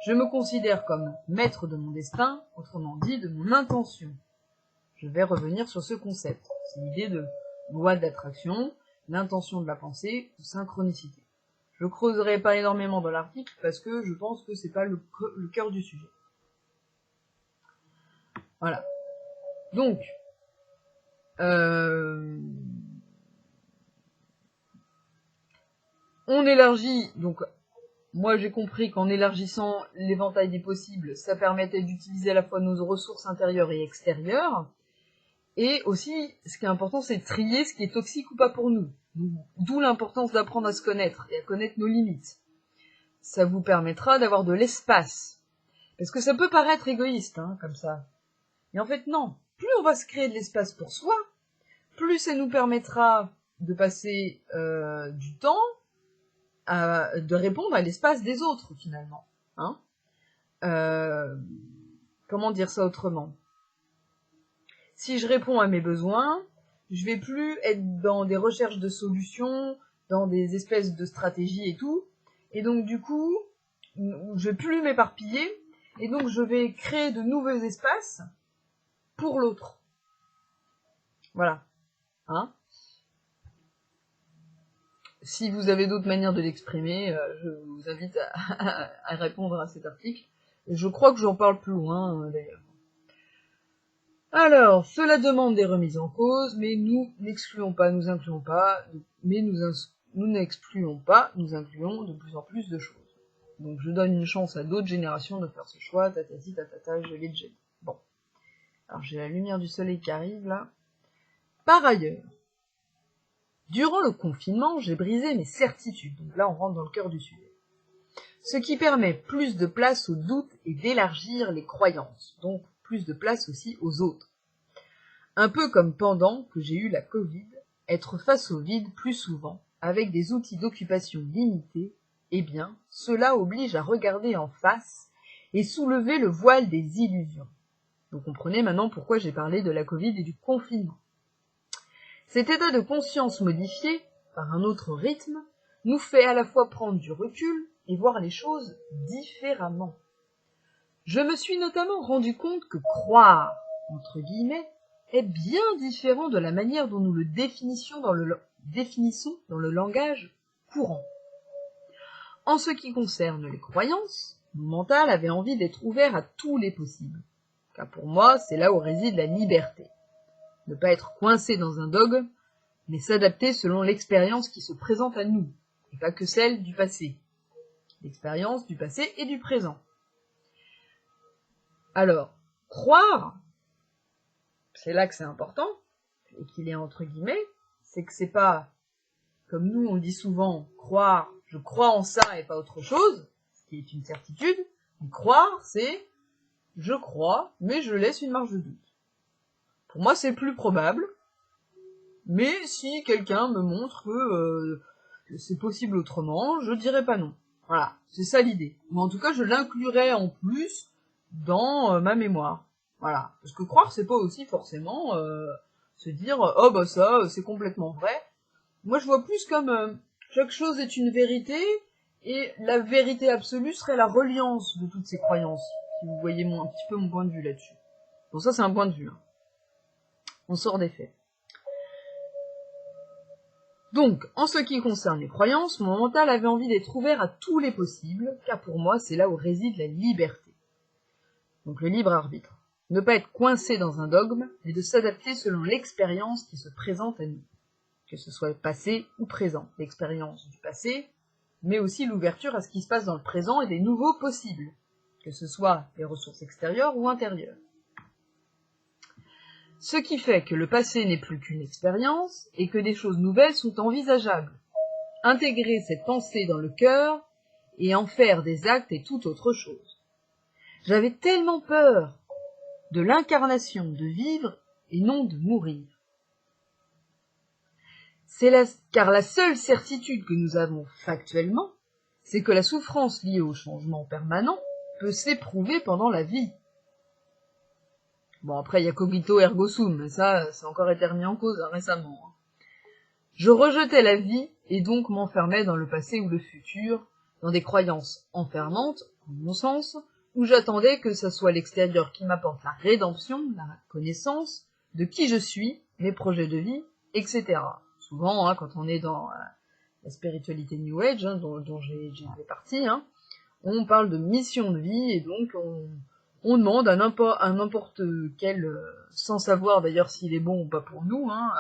Je me considère comme maître de mon destin, autrement dit, de mon intention. Je vais revenir sur ce concept. C'est l'idée de loi d'attraction, l'intention de la pensée ou synchronicité. Je creuserai pas énormément dans l'article parce que je pense que c'est pas le cœur du sujet. Voilà. Donc, on élargit, donc moi j'ai compris qu'en élargissant l'éventail des possibles, ça permettait d'utiliser à la fois nos ressources intérieures et extérieures, et aussi, ce qui est important, c'est de trier ce qui est toxique ou pas pour nous. D'où l'importance d'apprendre à se connaître et à connaître nos limites. Ça vous permettra d'avoir de l'espace. Parce que ça peut paraître égoïste, hein, comme ça. Mais en fait, non. Plus on va se créer de l'espace pour soi, plus ça nous permettra de passer du temps de répondre à l'espace des autres, finalement. Hein, comment dire ça autrement ? si je réponds à mes besoins, je vais plus être dans des recherches de solutions, dans des espèces de stratégies et tout. Et donc du coup, je vais plus m'éparpiller. Et donc je vais créer de nouveaux espaces pour l'autre. Voilà. Hein? Si vous avez d'autres manières de l'exprimer, je vous invite à répondre à cet article. Et je crois que j'en parle plus loin, d'ailleurs. Alors, cela demande des remises en cause, mais nous n'excluons pas, nous incluons pas, mais nous n'excluons pas, nous incluons de plus en plus de choses. Donc je donne une chance à d'autres générations de faire ce choix, tatati tatata, je l'ai déjà dit. Bon. Alors j'ai la lumière du soleil qui arrive là. Par ailleurs, durant le confinement, j'ai brisé mes certitudes. Donc là, on rentre dans le cœur du sujet. Ce qui permet plus de place aux doutes et d'élargir les croyances. Donc plus de place aussi aux autres. Un peu comme pendant que j'ai eu la Covid, être face au vide plus souvent, avec des outils d'occupation limités, eh bien, cela oblige à regarder en face et soulever le voile des illusions. Vous comprenez maintenant pourquoi j'ai parlé de la Covid et du confinement. Cet état de conscience modifié, par un autre rythme, nous fait à la fois prendre du recul et voir les choses différemment. Je me suis notamment rendu compte que croire, entre guillemets, est bien différent de la manière dont nous le définissons dans le langage courant. En ce qui concerne les croyances, mon mental avait envie d'être ouvert à tous les possibles. Car pour moi, c'est là où réside la liberté. Ne pas être coincé dans un dogme, mais s'adapter selon l'expérience qui se présente à nous, et pas que celle du passé. L'expérience du passé et du présent. Alors, croire, c'est là que c'est important, et qu'il est entre guillemets, c'est que c'est pas, comme nous on dit souvent, croire, je crois en ça et pas autre chose, ce qui est une certitude, mais croire, c'est, je crois, mais je laisse une marge de doute. Pour moi, c'est plus probable, mais si quelqu'un me montre que c'est possible autrement, je dirais pas non. Voilà, c'est ça l'idée. Ou en tout cas, je l'inclurais en plus dans ma mémoire. Voilà, parce que croire, c'est pas aussi forcément se dire « Oh bah ça, c'est complètement vrai ». Moi, je vois plus comme chaque chose est une vérité, et la vérité absolue serait la reliance de toutes ces croyances. Si vous voyez un petit peu mon point de vue là-dessus. Bon, ça, c'est un point de vue. Hein. On sort des faits. Donc, en ce qui concerne les croyances, mon mental avait envie d'être ouvert à tous les possibles, car pour moi, c'est là où réside la liberté. Donc le libre arbitre. Ne pas être coincé dans un dogme, mais de s'adapter selon l'expérience qui se présente à nous. Que ce soit passé ou présent. L'expérience du passé, mais aussi l'ouverture à ce qui se passe dans le présent et des nouveaux possibles. Que ce soit des ressources extérieures ou intérieures. Ce qui fait que le passé n'est plus qu'une expérience et que des choses nouvelles sont envisageables. Intégrer cette pensée dans le cœur et en faire des actes est tout autre chose. J'avais tellement peur de l'incarnation de vivre et non de mourir. Car la seule certitude que nous avons factuellement, c'est que la souffrance liée au changement permanent peut s'éprouver pendant la vie. Bon, après, il y a cogito ergo sum, mais ça, c'est encore été remis en cause récemment. Je rejetais la vie et donc m'enfermais dans le passé ou le futur, dans des croyances enfermantes, en mon sens, où j'attendais que ce soit l'extérieur qui m'apporte la rédemption, la connaissance de qui je suis, mes projets de vie, etc. Souvent, hein, quand on est dans la spiritualité New Age, hein, dont j'ai fait partie, hein, on parle de mission de vie, et donc on demande à n'importe quel, sans savoir d'ailleurs s'il est bon ou pas pour nous, hein,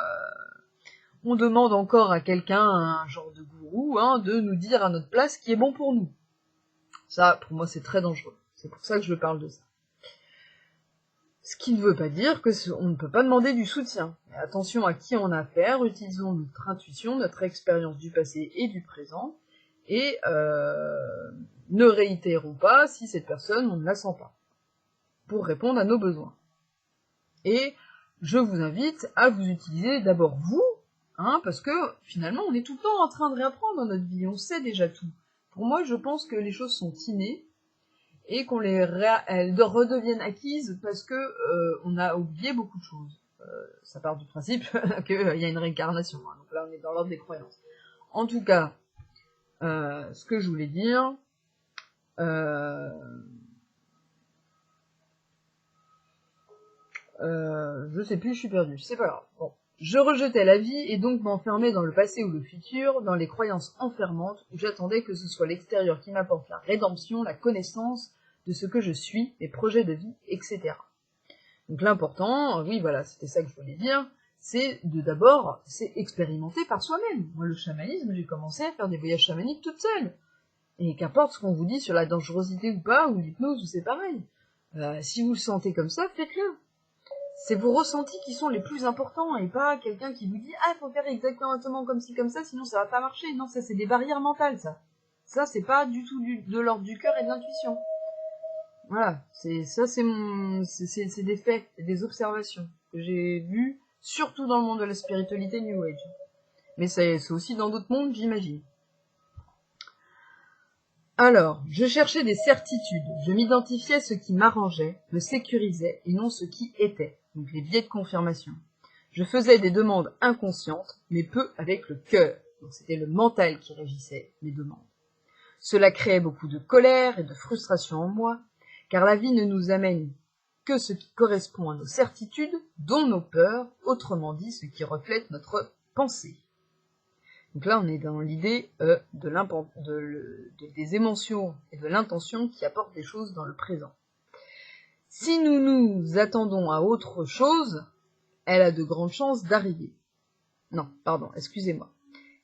on demande encore à quelqu'un, un genre de gourou, hein, de nous dire à notre place ce qui est bon pour nous. Ça, pour moi, c'est très dangereux. C'est pour ça que je parle de ça. Ce qui ne veut pas dire qu'on ne peut pas demander du soutien. Mais attention à qui on a affaire, utilisons notre intuition, notre expérience du passé et du présent, et ne réitérons pas si cette personne, on ne la sent pas, pour répondre à nos besoins. Et je vous invite à vous utiliser d'abord vous, hein, parce que finalement, on est tout le temps en train de réapprendre dans notre vie, on sait déjà tout. Pour moi, je pense que les choses sont innées, et elles redeviennent acquises parce que on a oublié beaucoup de choses. ça part du principe qu'il y a une réincarnation. Hein. Donc là, on est dans l'ordre des croyances. En tout cas, ce que je voulais dire, je sais plus, je suis perdue, c'est pas grave. Bon. Je rejetais la vie et donc m'enfermais dans le passé ou le futur, dans les croyances enfermantes, où j'attendais que ce soit l'extérieur qui m'apporte la rédemption, la connaissance de ce que je suis, mes projets de vie, etc. Donc l'important, oui voilà, c'était ça que je voulais dire, c'est d'abord, c'est expérimenter par soi-même. Moi le chamanisme, j'ai commencé à faire des voyages chamaniques toute seule. Et qu'importe ce qu'on vous dit sur la dangerosité ou pas, ou l'hypnose, ou c'est pareil. Si vous le sentez comme ça, faites-le. C'est vos ressentis qui sont les plus importants, et pas quelqu'un qui vous dit « Ah, faut faire exactement comme ci, comme ça, sinon ça va pas marcher. » Non, ça c'est des barrières mentales, ça. Ça, c'est pas du tout de l'ordre du cœur et de l'intuition. Voilà, c'est des faits, des observations que j'ai vues, surtout dans le monde de la spiritualité New Age. Mais c'est aussi dans d'autres mondes, j'imagine. Alors, je cherchais des certitudes, je m'identifiais à ce qui m'arrangeait, me sécurisait, et non ce qui était, donc les biais de confirmation. Je faisais des demandes inconscientes, mais peu avec le cœur, donc c'était le mental qui régissait mes demandes. Cela créait beaucoup de colère et de frustration en moi, car la vie ne nous amène que ce qui correspond à nos certitudes, dont nos peurs, autrement dit ce qui reflète notre pensée. Donc là, on est dans l'idée des émotions et de l'intention qui apportent des choses dans le présent. Si nous nous attendons à autre chose, elle a de grandes chances d'arriver. Non, pardon, excusez-moi.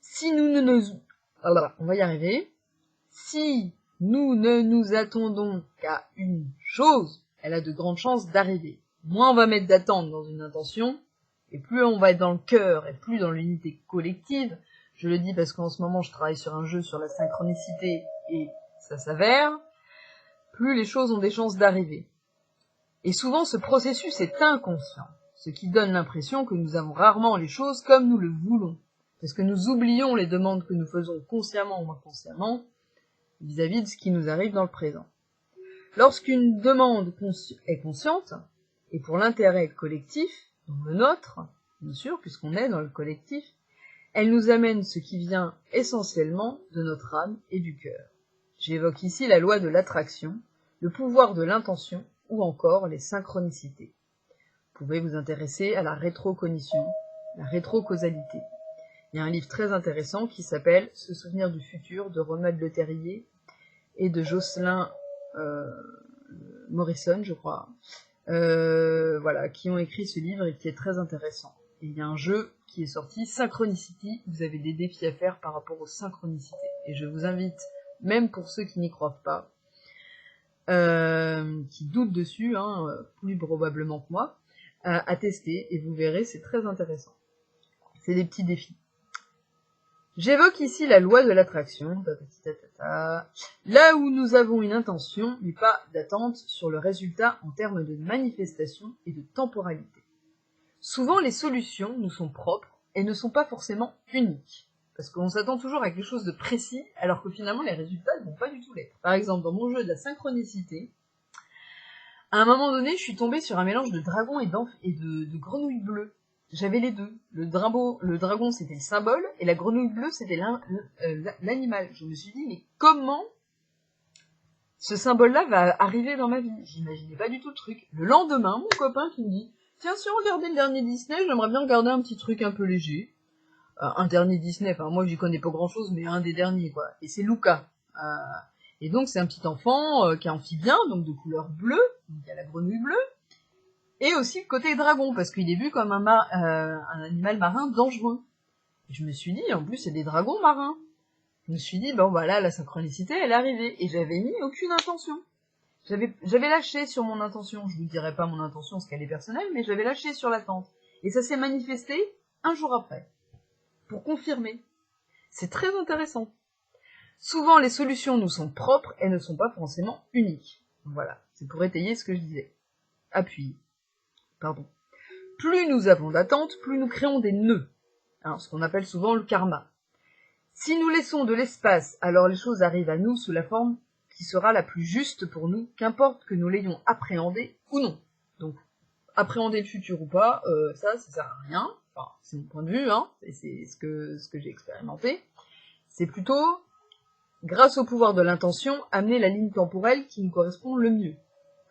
Si nous ne nous... Alors, on va y arriver. Si nous ne nous attendons qu'à une chose, elle a de grandes chances d'arriver. Moins on va mettre d'attente dans une intention, et plus on va être dans le cœur, et plus dans l'unité collective. Je le dis parce qu'en ce moment, je travaille sur un jeu sur la synchronicité, et ça s'avère, plus les choses ont des chances d'arriver. Et souvent, ce processus est inconscient, ce qui donne l'impression que nous avons rarement les choses comme nous le voulons, parce que nous oublions les demandes que nous faisons consciemment ou inconsciemment vis-à-vis de ce qui nous arrive dans le présent. Lorsqu'une demande est consciente, et pour l'intérêt collectif, donc le nôtre, bien sûr, puisqu'on est dans le collectif, elle nous amène ce qui vient essentiellement de notre âme et du cœur. J'évoque ici la loi de l'attraction, le pouvoir de l'intention ou encore les synchronicités. Vous pouvez vous intéresser à la rétrocognition, la rétrocausalité. Il y a un livre très intéressant qui s'appelle « Se souvenir du futur » de Ronald Le Terrier et de Jocelyn Morrison, je crois, voilà, qui ont écrit ce livre et qui est très intéressant. Et il y a un jeu qui est sorti, Synchronicity, vous avez des défis à faire par rapport aux synchronicités. Et je vous invite, même pour ceux qui n'y croient pas, qui doutent dessus, plus probablement que moi, à tester, et vous verrez, c'est très intéressant. C'est des petits défis. J'évoque ici la loi de l'attraction, là où nous avons une intention, mais pas d'attente sur le résultat en termes de manifestation et de temporalité. Souvent, les solutions nous sont propres et ne sont pas forcément uniques, parce qu'on s'attend toujours à quelque chose de précis, alors que finalement, les résultats ne vont pas du tout l'être. Par exemple, dans mon jeu de la synchronicité, à un moment donné, je suis tombée sur un mélange de dragon et de grenouille bleue. J'avais les deux. Le dragon, c'était le symbole, et la grenouille bleue, c'était l'animal. Je me suis dit, mais comment ce symbole-là va arriver dans ma vie? J'imaginais pas du tout le truc. Le lendemain, mon copain qui me dit, tiens, si on regardait le dernier Disney, j'aimerais bien regarder un petit truc un peu léger. Un dernier Disney, enfin moi j'y connais pas grand-chose, mais un des derniers, quoi. Et c'est Luca. Et donc c'est un petit enfant qui est amphibien, donc de couleur bleue, donc il y a la grenouille bleue, et aussi le côté dragon, parce qu'il est vu comme un animal marin dangereux. Et je me suis dit, en plus c'est des dragons marins. Je me suis dit, bon voilà, la synchronicité, elle est arrivée, et j'avais mis aucune intention. J'avais lâché sur mon intention, je vous dirai pas mon intention, parce qu'elle est personnelle, mais j'avais lâché sur l'attente. Et ça s'est manifesté un jour après, pour confirmer. C'est très intéressant. Souvent, les solutions nous sont propres et ne sont pas forcément uniques. Voilà, c'est pour étayer ce que je disais. Appuyer. Pardon. Plus nous avons d'attentes, plus nous créons des nœuds. Ce qu'on appelle souvent le karma. Si nous laissons de l'espace, alors les choses arrivent à nous sous la forme qui sera la plus juste pour nous, qu'importe que nous l'ayons appréhendée ou non. Donc, appréhender le futur ou pas, ça sert à rien. Enfin, c'est mon point de vue, hein, et c'est ce que j'ai expérimenté. C'est plutôt, grâce au pouvoir de l'intention, amener la ligne temporelle qui nous correspond le mieux.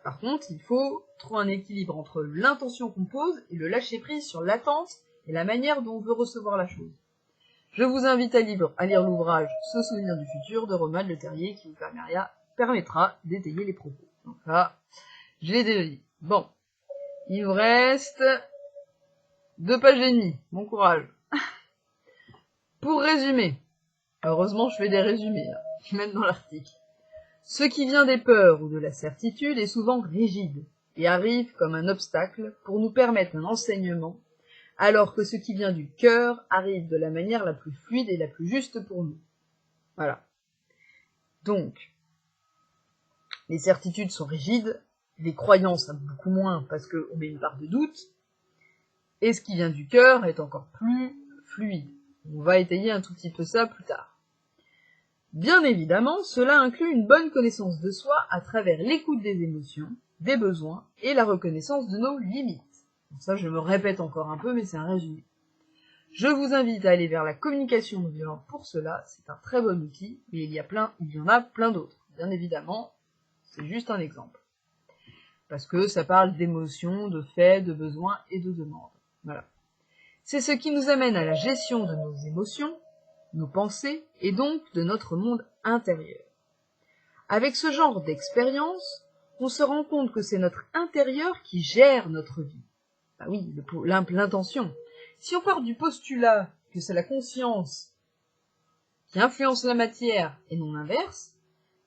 Par contre, il faut trouver un équilibre entre l'intention qu'on pose et le lâcher-prise sur l'attente et la manière dont on veut recevoir la chose. Je vous invite à lire l'ouvrage « Se souvenir du futur » de Romuald Le Terrier qui vous permettra d'étayer les propos. Donc là, je l'ai déjà dit. Bon, il vous reste 2 pages et demie. Bon courage. Pour résumer, heureusement je fais des résumés, là, même dans l'article. Ce qui vient des peurs ou de la certitude est souvent rigide et arrive comme un obstacle pour nous permettre un enseignement, alors que ce qui vient du cœur arrive de la manière la plus fluide et la plus juste pour nous. Voilà. Donc, les certitudes sont rigides, les croyances beaucoup moins parce qu'on met une part de doute, et ce qui vient du cœur est encore plus fluide. On va étayer un tout petit peu ça plus tard. Bien évidemment, cela inclut une bonne connaissance de soi à travers l'écoute des émotions, des besoins et la reconnaissance de nos limites. Donc ça, je me répète encore un peu, mais c'est un résumé. Je vous invite à aller vers la communication non violente pour cela, c'est un très bon outil, mais il y en a plein d'autres. Bien évidemment, c'est juste un exemple. Parce que ça parle d'émotions, de faits, de besoins et de demandes. Voilà. C'est ce qui nous amène à la gestion de nos émotions, nos pensées, et donc de notre monde intérieur. Avec ce genre d'expérience, on se rend compte que c'est notre intérieur qui gère notre vie. Ah oui, l'intention. Si on part du postulat que c'est la conscience qui influence la matière et non l'inverse,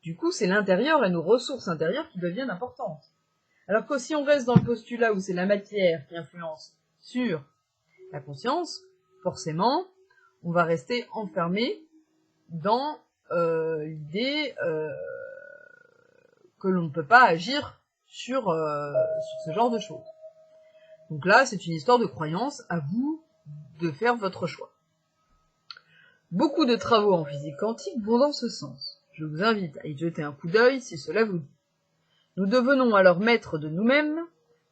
du coup c'est l'intérieur et nos ressources intérieures qui deviennent importantes. Alors que si on reste dans le postulat où c'est la matière qui influence sur la conscience, forcément, on va rester enfermé dans l'idée que l'on ne peut pas agir sur ce genre de choses. Donc là, c'est une histoire de croyance, à vous de faire votre choix. Beaucoup de travaux en physique quantique vont dans ce sens. Je vous invite à y jeter un coup d'œil si cela vous dit. Nous devenons alors maîtres de nous-mêmes,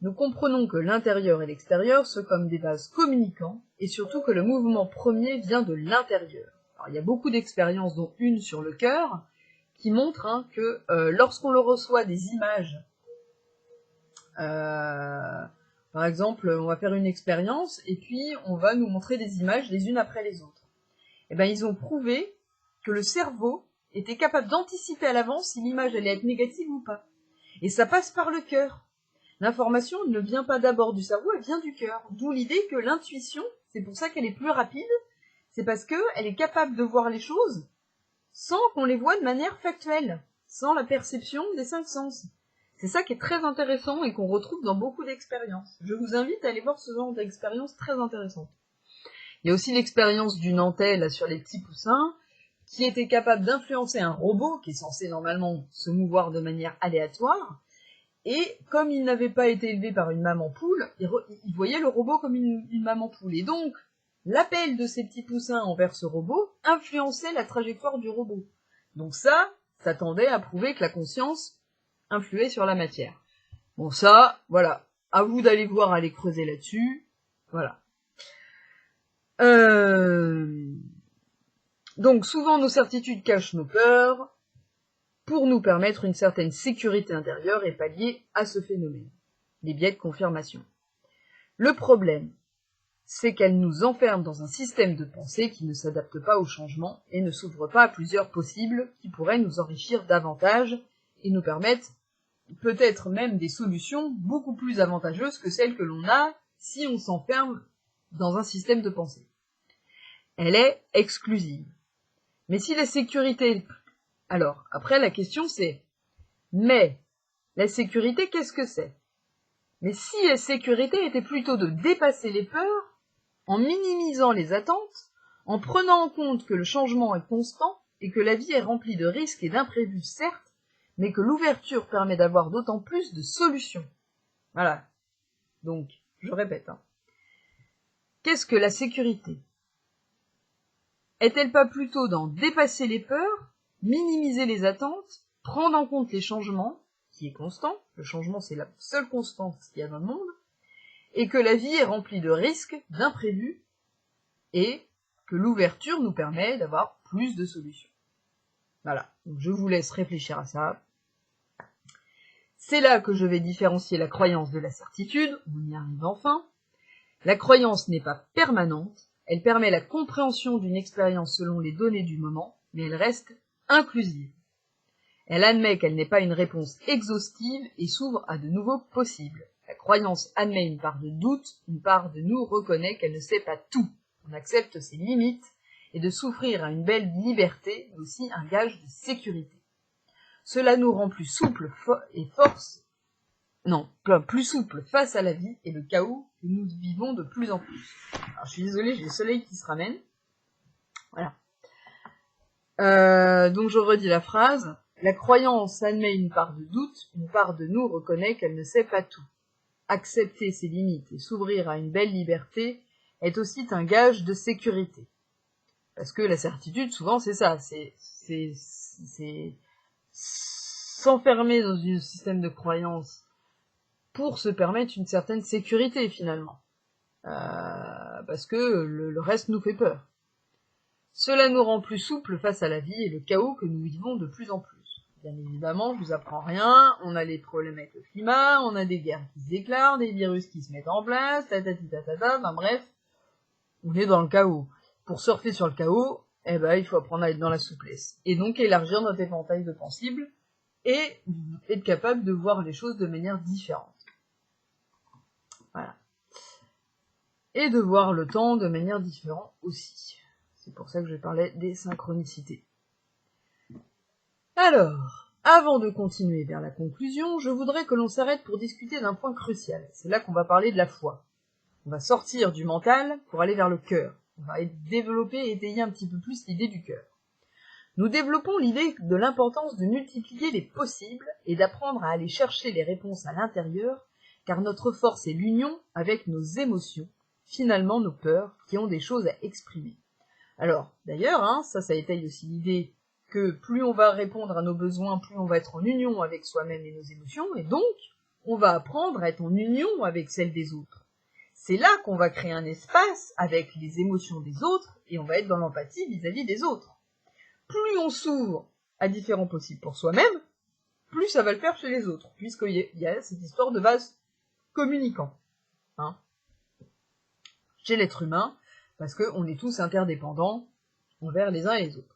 nous comprenons que l'intérieur et l'extérieur sont comme des vases communicants, et surtout que le mouvement premier vient de l'intérieur. Alors, il y a beaucoup d'expériences, dont une sur le cœur, qui montre que lorsqu'on le reçoit des images, par exemple, on va faire une expérience, et puis on va nous montrer des images les unes après les autres. Et bien, ils ont prouvé que le cerveau était capable d'anticiper à l'avance si l'image allait être négative ou pas. Et ça passe par le cœur. L'information ne vient pas d'abord du cerveau, elle vient du cœur. D'où l'idée que l'intuition, c'est pour ça qu'elle est plus rapide, c'est parce qu'elle est capable de voir les choses sans qu'on les voie de manière factuelle, sans la perception des 5 sens. C'est ça qui est très intéressant et qu'on retrouve dans beaucoup d'expériences. Je vous invite à aller voir ce genre d'expérience très intéressante. Il y a aussi l'expérience du Nantais, là, sur les petits poussins, qui était capable d'influencer un robot, qui est censé normalement se mouvoir de manière aléatoire, et comme il n'avait pas été élevé par une maman poule, il voyait le robot comme une maman poule. Et donc, l'appel de ces petits poussins envers ce robot influençait la trajectoire du robot. Donc ça tendait à prouver que la conscience influait sur la matière. Bon ça, voilà, à vous d'aller voir, aller creuser là-dessus, voilà. Donc souvent nos certitudes cachent nos peurs pour nous permettre une certaine sécurité intérieure et pallier à ce phénomène, les biais de confirmation. Le problème, c'est qu'elles nous enferment dans un système de pensée qui ne s'adapte pas au changement et ne s'ouvre pas à plusieurs possibles qui pourraient nous enrichir davantage et nous permettre peut-être même des solutions beaucoup plus avantageuses que celles que l'on a si on s'enferme dans un système de pensée. Elle est exclusive. Mais si la sécurité... Alors, après la question c'est, mais la sécurité, qu'est-ce que c'est? Mais si la sécurité était plutôt de dépasser les peurs, en minimisant les attentes, en prenant en compte que le changement est constant et que la vie est remplie de risques et d'imprévus, certes, mais que l'ouverture permet d'avoir d'autant plus de solutions. Voilà. Donc, je répète. Qu'est-ce que la sécurité? Est-elle pas plutôt dans dépasser les peurs, minimiser les attentes, prendre en compte les changements, qui est constant, le changement c'est la seule constante qu'il y a dans le monde, et que la vie est remplie de risques, d'imprévus, et que l'ouverture nous permet d'avoir plus de solutions. Voilà, donc je vous laisse réfléchir à ça. C'est là que je vais différencier la croyance de la certitude, on y arrive enfin. La croyance n'est pas permanente, elle permet la compréhension d'une expérience selon les données du moment, mais elle reste inclusive. Elle admet qu'elle n'est pas une réponse exhaustive et s'ouvre à de nouveaux possibles. La croyance admet une part de doute, une part de nous reconnaît qu'elle ne sait pas tout. On accepte ses limites et de s'offrir à une belle liberté, mais aussi un gage de sécurité. Cela nous rend plus souples plus souples face à la vie et le chaos que nous vivons de plus en plus. Alors, je suis désolée, j'ai le soleil qui se ramène. Voilà. Donc je redis la phrase. La croyance admet une part de doute, une part de nous reconnaît qu'elle ne sait pas tout. Accepter ses limites et s'ouvrir à une belle liberté est aussi un gage de sécurité. Parce que la certitude, souvent, c'est ça, c'est s'enfermer dans un système de croyance pour se permettre une certaine sécurité, finalement. Parce que le reste nous fait peur. Cela nous rend plus souples face à la vie et le chaos que nous vivons de plus en plus. Bien évidemment, je vous apprends rien, on a les problèmes avec le climat, on a des guerres qui se déclarent, des virus qui se mettent en place, enfin bref, on est dans le chaos. Pour surfer sur le chaos, il faut apprendre à être dans la souplesse. Et donc élargir notre éventail de possibles et être capable de voir les choses de manière différente. Voilà. Et de voir le temps de manière différente aussi. C'est pour ça que je parlais des synchronicités. Alors, avant de continuer vers la conclusion, je voudrais que l'on s'arrête pour discuter d'un point crucial. C'est là qu'on va parler de la foi. On va sortir du mental pour aller vers le cœur. On va développer et étayer un petit peu plus l'idée du cœur. Nous développons l'idée de l'importance de multiplier les possibles et d'apprendre à aller chercher les réponses à l'intérieur, car notre force est l'union avec nos émotions, finalement nos peurs, qui ont des choses à exprimer. Alors, d'ailleurs, ça étaye aussi l'idée que plus on va répondre à nos besoins, plus on va être en union avec soi-même et nos émotions, et donc, on va apprendre à être en union avec celles des autres. C'est là qu'on va créer un espace avec les émotions des autres, et on va être dans l'empathie vis-à-vis des autres. Plus on s'ouvre à différents possibles pour soi-même, plus ça va le faire chez les autres, puisqu'il y a cette histoire de vase communicant. Chez l'être humain, parce qu'on est tous interdépendants envers les uns et les autres.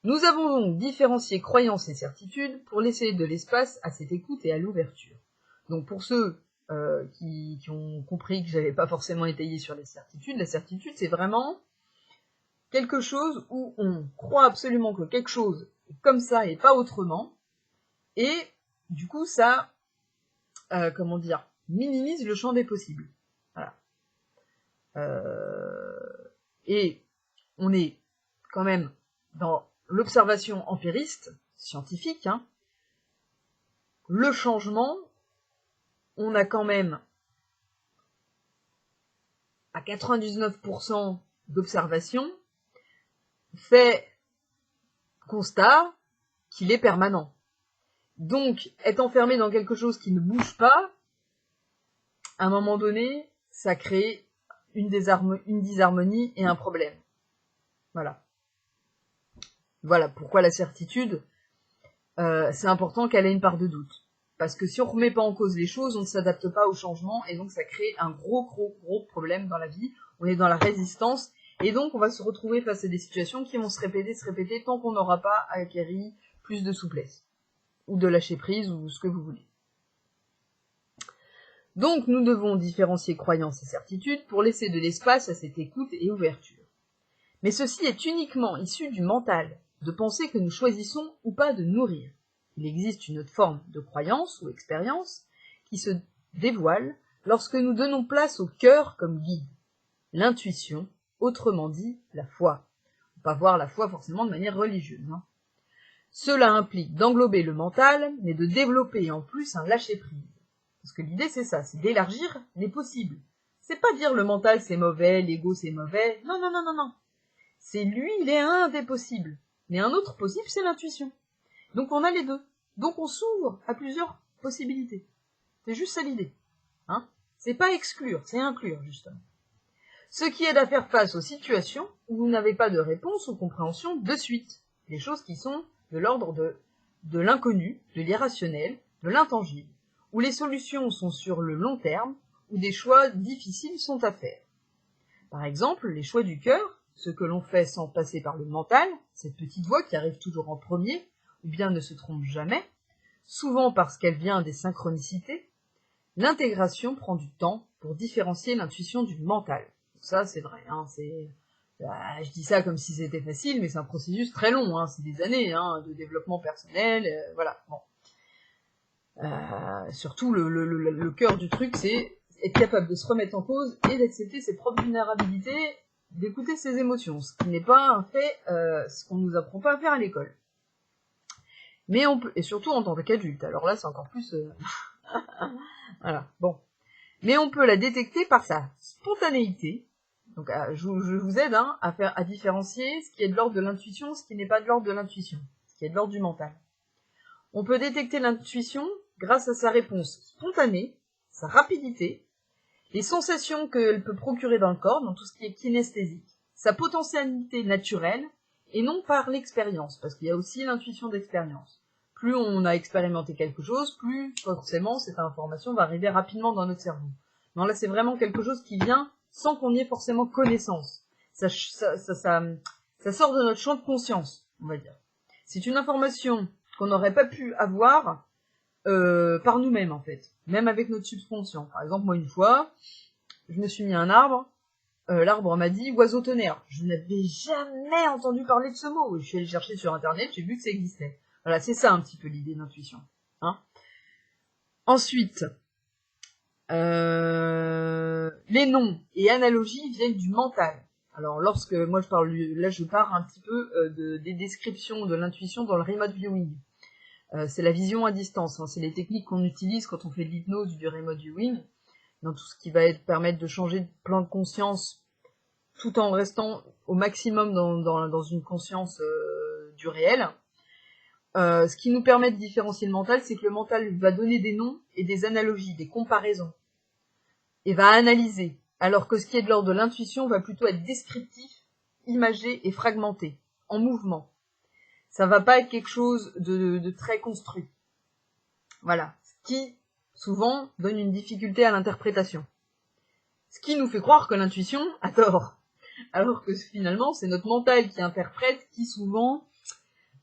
Nous avons donc différencié croyances et certitudes pour laisser de l'espace à cette écoute et à l'ouverture. Donc pour ceux qui ont compris que j'avais pas forcément étayé sur la certitude c'est vraiment quelque chose où on croit absolument que quelque chose est comme ça et pas autrement, et du coup ça, minimise le champ des possibles. Voilà. Et on est quand même dans l'observation empiriste, scientifique, le changement, on a quand même à 99% d'observation fait constat qu'il est permanent. Donc, être enfermé dans quelque chose qui ne bouge pas, à un moment donné, ça crée une disharmonie et un problème. Voilà. Voilà pourquoi la certitude, c'est important qu'elle ait une part de doute. Parce que si on ne remet pas en cause les choses, on ne s'adapte pas au changement, et donc ça crée un gros problème dans la vie. On est dans la résistance, et donc on va se retrouver face à des situations qui vont se répéter, tant qu'on n'aura pas acquéri plus de souplesse, ou de lâcher prise, ou ce que vous voulez. Donc nous devons différencier croyances et certitudes pour laisser de l'espace à cette écoute et ouverture. Mais ceci est uniquement issu du mental, de penser que nous choisissons ou pas de nourrir. Il existe une autre forme de croyance ou expérience qui se dévoile lorsque nous donnons place au cœur comme guide. L'intuition, autrement dit, la foi. On ne peut pas voir la foi forcément de manière religieuse. Cela implique d'englober le mental, mais de développer en plus un lâcher-prise. Parce que l'idée c'est ça, c'est d'élargir les possibles. C'est pas dire le mental c'est mauvais, l'ego c'est mauvais, non. C'est lui, il est un des possibles. Mais un autre possible, c'est l'intuition. Donc on a les deux. Donc on s'ouvre à plusieurs possibilités. C'est juste ça l'idée. C'est pas exclure, c'est inclure, justement. Ce qui aide à faire face aux situations où vous n'avez pas de réponse ou compréhension de suite. Des choses qui sont de l'ordre de l'inconnu, de l'irrationnel, de l'intangible, où les solutions sont sur le long terme, où des choix difficiles sont à faire. Par exemple, les choix du cœur, ce que l'on fait sans passer par le mental, cette petite voix qui arrive toujours en premier, ou bien ne se trompe jamais, souvent parce qu'elle vient des synchronicités. L'intégration prend du temps pour différencier l'intuition du mental. Ça, c'est vrai, hein, je dis ça comme si c'était facile, mais c'est un processus très long, hein, c'est des années de développement personnel, voilà. Bon. Surtout, le cœur du truc, c'est être capable de se remettre en cause et d'accepter ses propres vulnérabilités, d'écouter ses émotions, ce qui n'est pas un fait, ce qu'on nous apprend pas à faire à l'école. Mais on peut, et surtout en tant qu'adulte, alors là, c'est encore plus... voilà, bon. Mais on peut la détecter par sa spontanéité. Donc, je vous aide à différencier ce qui est de l'ordre de l'intuition, ce qui n'est pas de l'ordre de l'intuition, ce qui est de l'ordre du mental. On peut détecter l'intuition grâce à sa réponse spontanée, sa rapidité, les sensations qu'elle peut procurer dans le corps, dans tout ce qui est kinesthésique, sa potentialité naturelle, et non par l'expérience, parce qu'il y a aussi l'intuition d'expérience. Plus on a expérimenté quelque chose, plus forcément cette information va arriver rapidement dans notre cerveau. Non, là c'est vraiment quelque chose qui vient sans qu'on y ait forcément connaissance. Ça sort de notre champ de conscience, on va dire. C'est une information qu'on n'aurait pas pu avoir par nous-mêmes, en fait. Même avec notre subconscient. Par exemple, moi, une fois, je me suis mis à un arbre. L'arbre m'a dit « oiseau tonnerre ». Je n'avais jamais entendu parler de ce mot. Je suis allée chercher sur Internet, j'ai vu que ça existait. Voilà, c'est ça un petit peu l'idée d'intuition. Hein. Ensuite, les noms et analogies viennent du mental. Alors, lorsque moi je parle, là je pars un petit peu des descriptions de l'intuition dans le remote viewing. C'est la vision à distance, c'est les techniques qu'on utilise quand on fait de l'hypnose ou du remote viewing, dans tout ce qui va permettre de changer de plan de conscience tout en restant au maximum dans une conscience du réel. Ce qui nous permet de différencier le mental, c'est que le mental va donner des noms et des analogies, des comparaisons, et va analyser, alors que ce qui est de l'ordre de l'intuition va plutôt être descriptif, imagé et fragmenté, en mouvement. Ça va pas être quelque chose de très construit. Voilà. Ce qui, souvent, donne une difficulté à l'interprétation. Ce qui nous fait croire que l'intuition a tort. Alors que finalement, c'est notre mental qui interprète, qui souvent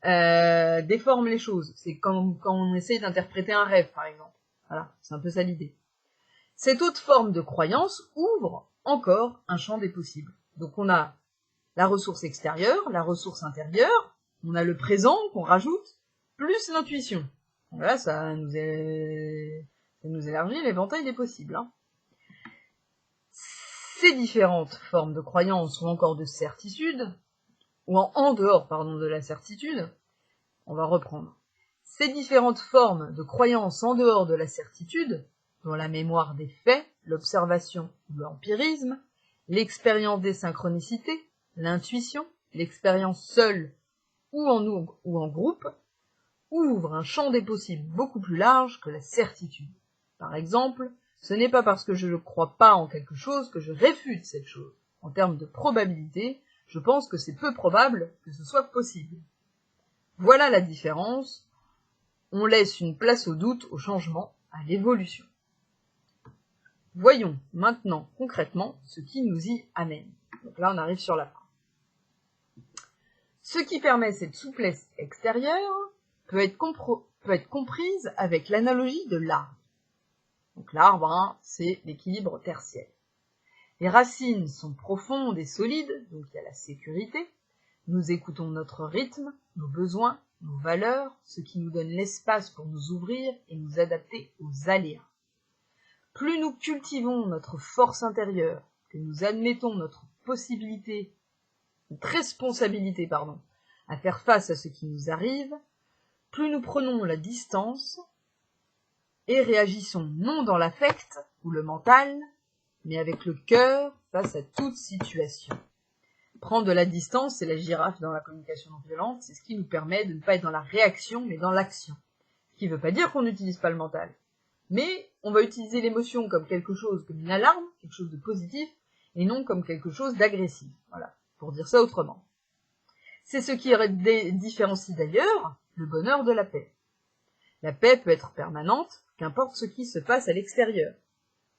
déforme les choses. C'est comme quand on essaye d'interpréter un rêve, par exemple. Voilà, c'est un peu ça l'idée. Cette autre forme de croyance ouvre encore un champ des possibles. Donc on a la ressource extérieure, la ressource intérieure, on a le présent qu'on rajoute, plus l'intuition. Voilà, ça nous élargit l'éventail des possibles. Hein. Ces différentes formes de croyances ou encore de certitude, ou en dehors, de la certitude, on va reprendre. Ces différentes formes de croyances en dehors de la certitude, dont la mémoire des faits, l'observation ou l'empirisme, l'expérience des synchronicités, l'intuition, l'expérience seule ou en groupe, ouvre un champ des possibles beaucoup plus large que la certitude. Par exemple, ce n'est pas parce que je ne crois pas en quelque chose que je réfute cette chose. En termes de probabilité, je pense que c'est peu probable que ce soit possible. Voilà la différence. On laisse une place au doute, au changement, à l'évolution. Voyons maintenant concrètement ce qui nous y amène. Donc là, on arrive sur la fin. Ce qui permet cette souplesse extérieure peut être comprise avec l'analogie de l'arbre. Donc l'arbre, c'est l'équilibre tertiaire. Les racines sont profondes et solides, donc il y a la sécurité. Nous écoutons notre rythme, nos besoins, nos valeurs, ce qui nous donne l'espace pour nous ouvrir et nous adapter aux aléas. Plus nous cultivons notre force intérieure, que nous admettons notre responsabilité, à faire face à ce qui nous arrive, plus nous prenons la distance et réagissons non dans l'affect ou le mental, mais avec le cœur face à toute situation. Prendre de la distance, c'est la girafe dans la communication non violente, c'est ce qui nous permet de ne pas être dans la réaction, mais dans l'action. Ce qui ne veut pas dire qu'on n'utilise pas le mental. Mais on va utiliser l'émotion comme quelque chose, comme une alarme, quelque chose de positif, et non comme quelque chose d'agressif. Voilà, pour dire ça autrement. C'est ce qui différencie d'ailleurs le bonheur de la paix. La paix peut être permanente, qu'importe ce qui se passe à l'extérieur,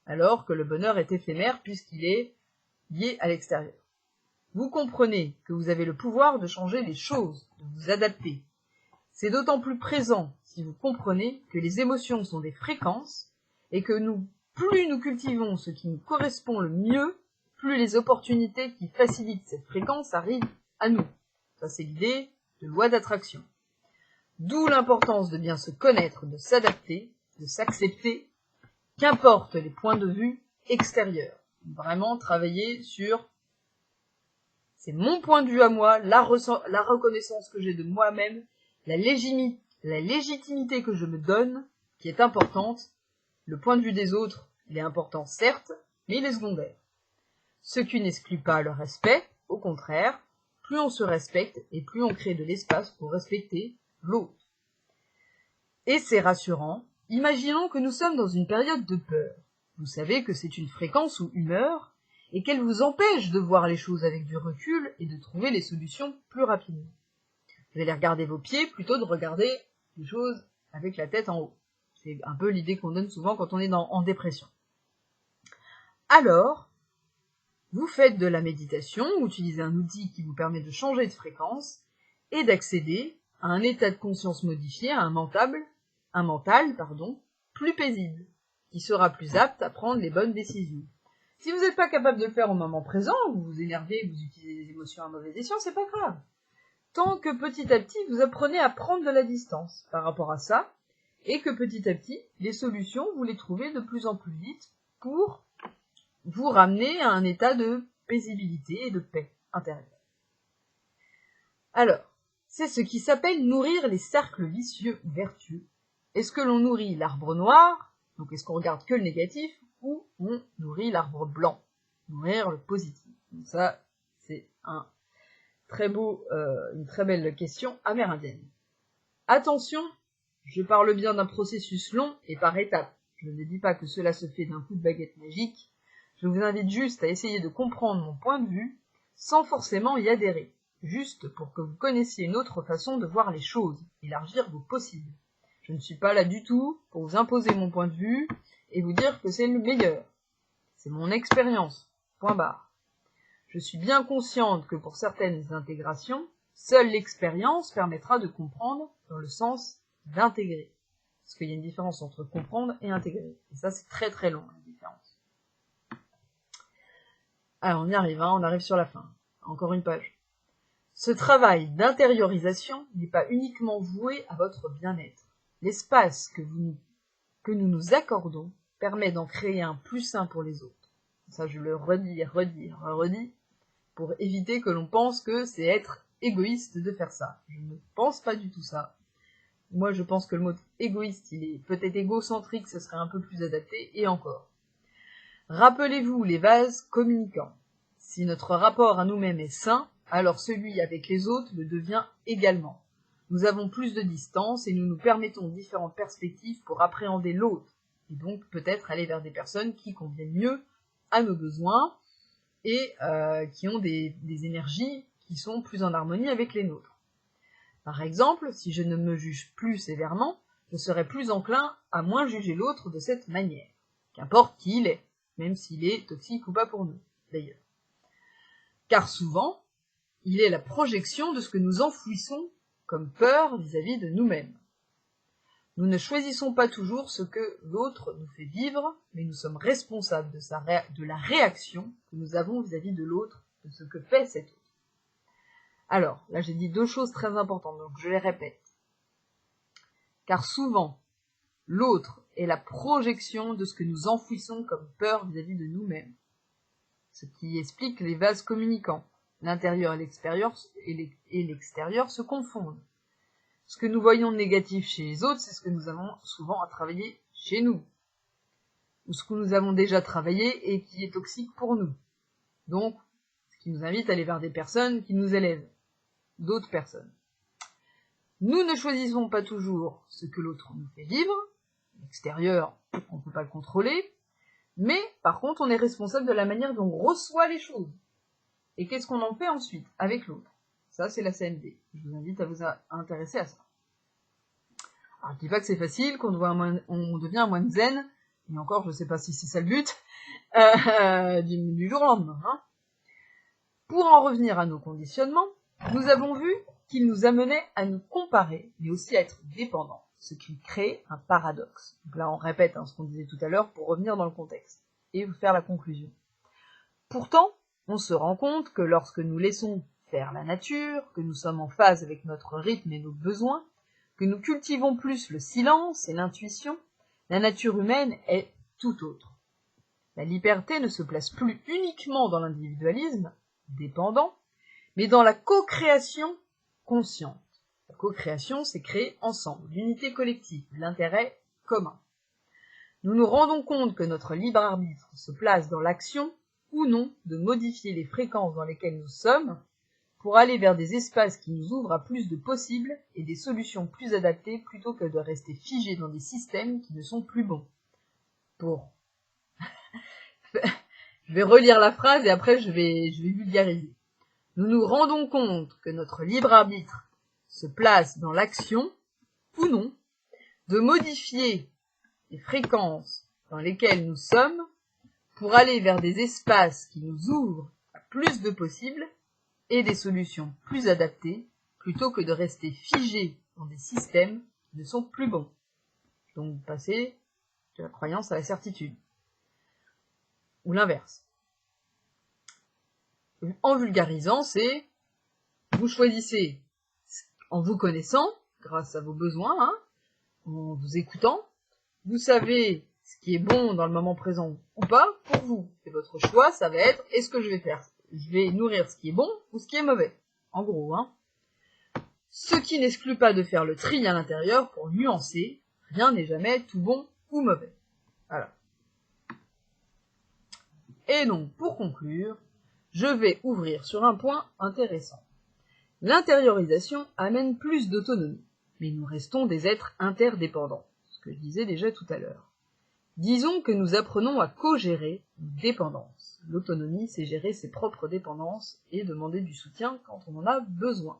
alors que le bonheur est éphémère puisqu'il est lié à l'extérieur. Vous comprenez que vous avez le pouvoir de changer les choses, de vous adapter. C'est d'autant plus présent si vous comprenez que les émotions sont des fréquences et que plus nous cultivons ce qui nous correspond le mieux, plus les opportunités qui facilitent cette fréquence arrivent à nous. Ça, c'est l'idée de loi d'attraction. D'où l'importance de bien se connaître, de s'adapter, de s'accepter, qu'importe les points de vue extérieurs. Vraiment travailler sur c'est mon point de vue à moi, la reconnaissance que j'ai de moi-même, la légitimité que je me donne, qui est importante. Le point de vue des autres, il est important certes, mais il est secondaire. Ce qui n'exclut pas le respect, au contraire, plus on se respecte et plus on crée de l'espace pour respecter l'autre. Et c'est rassurant, imaginons que nous sommes dans une période de peur. Vous savez que c'est une fréquence ou humeur, et qu'elle vous empêche de voir les choses avec du recul et de trouver les solutions plus rapidement. Vous allez regarder vos pieds plutôt de regarder les choses avec la tête en haut. C'est un peu l'idée qu'on donne souvent quand on est en dépression. Alors, vous faites de la méditation, utilisez un outil qui vous permet de changer de fréquence et d'accéder à un état de conscience modifié, à un mental, plus paisible, qui sera plus apte à prendre les bonnes décisions. Si vous n'êtes pas capable de le faire au moment présent, vous vous énervez, vous utilisez des émotions à mauvais escient, c'est pas grave. Tant que petit à petit, vous apprenez à prendre de la distance par rapport à ça, et que petit à petit, les solutions, vous les trouvez de plus en plus vite pour vous ramener à un état de paisibilité et de paix intérieure. Alors, c'est ce qui s'appelle nourrir les cercles vicieux ou vertueux. Est-ce que l'on nourrit l'arbre noir, donc est-ce qu'on regarde que le négatif, ou on nourrit l'arbre blanc, nourrir le positif? Donc ça, c'est une très belle question amérindienne. Attention, je parle bien d'un processus long et par étapes. Je ne dis pas que cela se fait d'un coup de baguette magique. Je vous invite juste à essayer de comprendre mon point de vue sans forcément y adhérer, juste pour que vous connaissiez une autre façon de voir les choses, élargir vos possibles. Je ne suis pas là du tout pour vous imposer mon point de vue et vous dire que c'est le meilleur. C'est mon expérience. Point barre. Je suis bien consciente que pour certaines intégrations, seule l'expérience permettra de comprendre dans le sens d'intégrer. Parce qu'il y a une différence entre comprendre et intégrer. Et ça, c'est très très long, la différence. Alors, on y arrive, on arrive sur la fin. Encore une page. Ce travail d'intériorisation n'est pas uniquement voué à votre bien-être. L'espace que nous nous accordons permet d'en créer un plus sain pour les autres. Ça, je le redis, pour éviter que l'on pense que c'est être égoïste de faire ça. Je ne pense pas du tout ça. Moi, je pense que le mot égoïste, il est peut-être égocentrique, ce serait un peu plus adapté, et encore. Rappelez-vous les vases communicants. Si notre rapport à nous-mêmes est sain, alors celui avec les autres le devient également. Nous avons plus de distance et nous nous permettons différentes perspectives pour appréhender l'autre, et donc peut-être aller vers des personnes qui conviennent mieux à nos besoins et qui ont des énergies qui sont plus en harmonie avec les nôtres. Par exemple, si je ne me juge plus sévèrement, je serai plus enclin à moins juger l'autre de cette manière, qu'importe qui il est, même s'il est toxique ou pas pour nous, d'ailleurs. Car souvent, il est la projection de ce que nous enfouissons comme peur vis-à-vis de nous-mêmes. Nous ne choisissons pas toujours ce que l'autre nous fait vivre, mais nous sommes responsables de la réaction que nous avons vis-à-vis de l'autre, de ce que fait cet autre. Alors, là j'ai dit deux choses très importantes, donc je les répète. Car souvent, l'autre est la projection de ce que nous enfouissons comme peur vis-à-vis de nous-mêmes. Ce qui explique les vases communicants. L'intérieur et l'extérieur se confondent. Ce que nous voyons de négatif chez les autres, c'est ce que nous avons souvent à travailler chez nous. Ou ce que nous avons déjà travaillé et qui est toxique pour nous. Donc, ce qui nous invite à aller vers des personnes qui nous élèvent. D'autres personnes. Nous ne choisissons pas toujours ce que l'autre nous fait vivre, L'extérieur, on ne peut pas le contrôler, mais par contre, on est responsable de la manière dont on reçoit les choses. Et qu'est-ce qu'on en fait ensuite avec l'autre? Ça, c'est la CNV. Je vous invite à vous intéresser à ça. Alors, je dis pas que c'est facile, qu'on devient un moine zen, mais encore, je ne sais pas si c'est ça le but, du jour au lendemain. Hein. Pour en revenir à nos conditionnements, nous avons vu qu'ils nous amenaient à nous comparer, mais aussi à être dépendants, ce qui crée un paradoxe. Donc là, on répète ce qu'on disait tout à l'heure pour revenir dans le contexte et vous faire la conclusion. Pourtant, on se rend compte que lorsque nous laissons faire la nature, que nous sommes en phase avec notre rythme et nos besoins, que nous cultivons plus le silence et l'intuition, la nature humaine est tout autre. La liberté ne se place plus uniquement dans l'individualisme, dépendant, mais dans la co-création consciente. La co-création, c'est créer ensemble, l'unité collective, l'intérêt commun. Nous nous rendons compte que notre libre arbitre se place dans l'action ou non de modifier les fréquences dans lesquelles nous sommes pour aller vers des espaces qui nous ouvrent à plus de possibles et des solutions plus adaptées plutôt que de rester figés dans des systèmes qui ne sont plus bons. Je vais relire la phrase et après je vais vulgariser. Nous nous rendons compte que notre libre arbitre se place dans l'action, ou non, de modifier les fréquences dans lesquelles nous sommes pour aller vers des espaces qui nous ouvrent à plus de possibles et des solutions plus adaptées, plutôt que de rester figés dans des systèmes qui ne sont plus bons. Donc passer de la croyance à la certitude. Ou l'inverse. En vulgarisant, c'est vous choisissez en vous connaissant, grâce à vos besoins, en vous écoutant, vous savez ce qui est bon dans le moment présent ou pas pour vous. Et votre choix, ça va être, est-ce que je vais faire? Je vais nourrir ce qui est bon ou ce qui est mauvais. En gros, Ce qui n'exclut pas de faire le tri à l'intérieur pour nuancer. Rien n'est jamais tout bon ou mauvais. Voilà. Et donc, pour conclure, je vais ouvrir sur un point intéressant. L'intériorisation amène plus d'autonomie, mais nous restons des êtres interdépendants, ce que je disais déjà tout à l'heure. Disons que nous apprenons à co-gérer une dépendance. L'autonomie, c'est gérer ses propres dépendances et demander du soutien quand on en a besoin.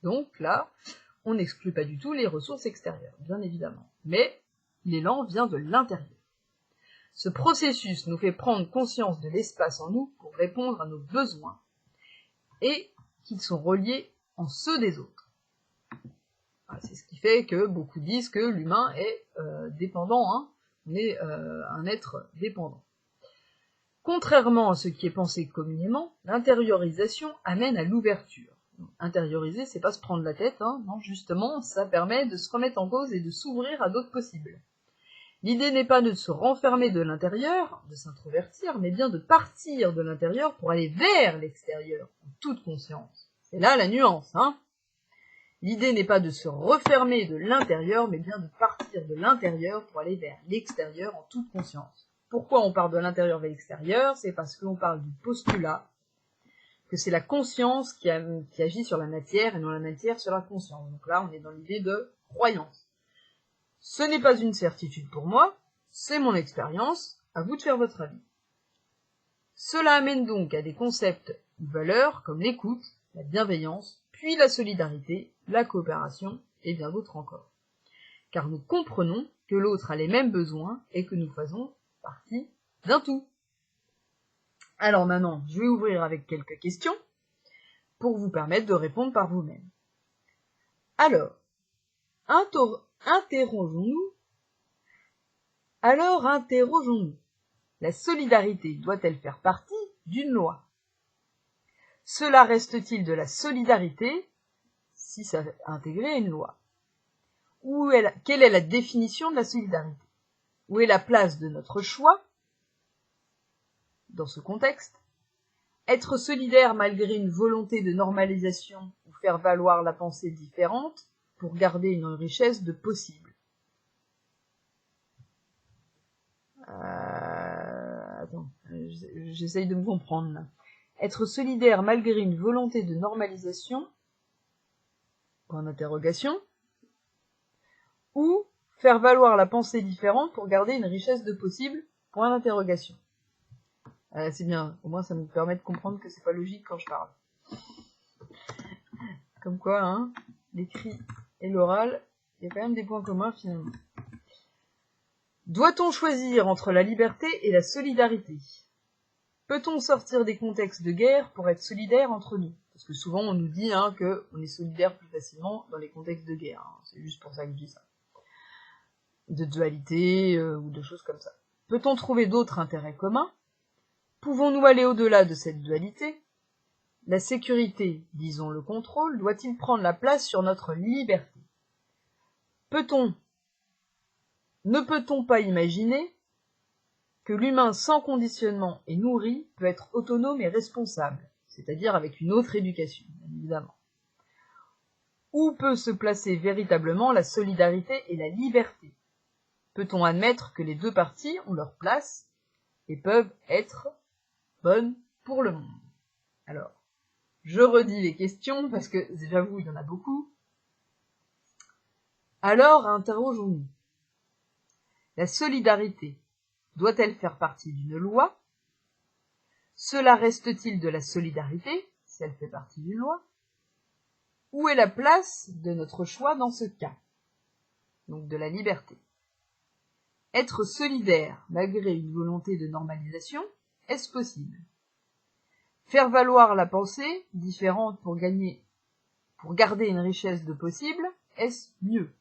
Donc là, on n'exclut pas du tout les ressources extérieures, bien évidemment. Mais l'élan vient de l'intérieur. Ce processus nous fait prendre conscience de l'espace en nous pour répondre à nos besoins et qu'ils sont reliés en ceux des autres. C'est ce qui fait que beaucoup disent que l'humain est dépendant, on est un être dépendant. Contrairement à ce qui est pensé communément, l'intériorisation amène à l'ouverture. Intérioriser, c'est pas se prendre la tête, non, justement, ça permet de se remettre en cause et de s'ouvrir à d'autres possibles. L'idée n'est pas de se renfermer de l'intérieur, de s'introvertir, mais bien de partir de l'intérieur pour aller vers l'extérieur, en toute conscience. C'est là la nuance, L'idée n'est pas de se refermer de l'intérieur, mais bien de partir de l'intérieur pour aller vers l'extérieur en toute conscience. Pourquoi on part de l'intérieur vers l'extérieur? C'est parce qu'on parle du postulat que c'est la conscience qui agit sur la matière et non la matière sur la conscience. Donc là, on est dans l'idée de croyance. Ce n'est pas une certitude pour moi, c'est mon expérience, à vous de faire votre avis. Cela amène donc à des concepts ou valeurs comme l'écoute, la bienveillance, puis la solidarité, la coopération et bien d'autres encore. Car nous comprenons que l'autre a les mêmes besoins et que nous faisons partie d'un tout. Alors maintenant, je vais ouvrir avec quelques questions pour vous permettre de répondre par vous-même. Alors, interrogeons-nous. La solidarité doit-elle faire partie d'une loi? Cela reste-t-il de la solidarité si ça a intégré une loi? Quelle est la définition de la solidarité? Où est la place de notre choix dans ce contexte? Être solidaire malgré une volonté de normalisation ou faire valoir la pensée différente pour garder une richesse de possible. J'essaye de me comprendre là. Être solidaire malgré une volonté de normalisation, point d'interrogation, ou Faire valoir la pensée différente pour garder une richesse de possible. Point d'interrogation. C'est bien, au moins ça me permet de comprendre que c'est pas logique quand je parle. Comme quoi, hein, l'écrit et l'oral, il y a quand même des points communs finalement. Doit-on choisir entre la liberté et la solidarité? Peut-on sortir des contextes de guerre pour être solidaire entre nous? Parce que souvent on nous dit qu'on est solidaire plus facilement dans les contextes de guerre. Hein. C'est juste pour ça que je dis ça. De dualité ou de choses comme ça. Peut-on trouver d'autres intérêts communs? Pouvons-nous aller au-delà de cette dualité? La sécurité, disons le contrôle, doit-il prendre la place sur notre liberté? Ne peut-on pas imaginer que l'humain sans conditionnement et nourri peut être autonome et responsable, c'est-à-dire avec une autre éducation, bien évidemment. Où peut se placer véritablement la solidarité et la liberté? Peut-on admettre que les deux parties ont leur place et peuvent être bonnes pour le monde? Alors, je redis les questions parce que j'avoue, il y en a beaucoup. Alors, interrogeons-nous. La solidarité doit-elle faire partie d'une loi? Cela reste-t-il de la solidarité, si elle fait partie d'une loi? Où est la place de notre choix dans ce cas? Donc de la liberté. Être solidaire malgré une volonté de normalisation, est-ce possible? Faire valoir la pensée différente pour garder une richesse de possible, est-ce mieux?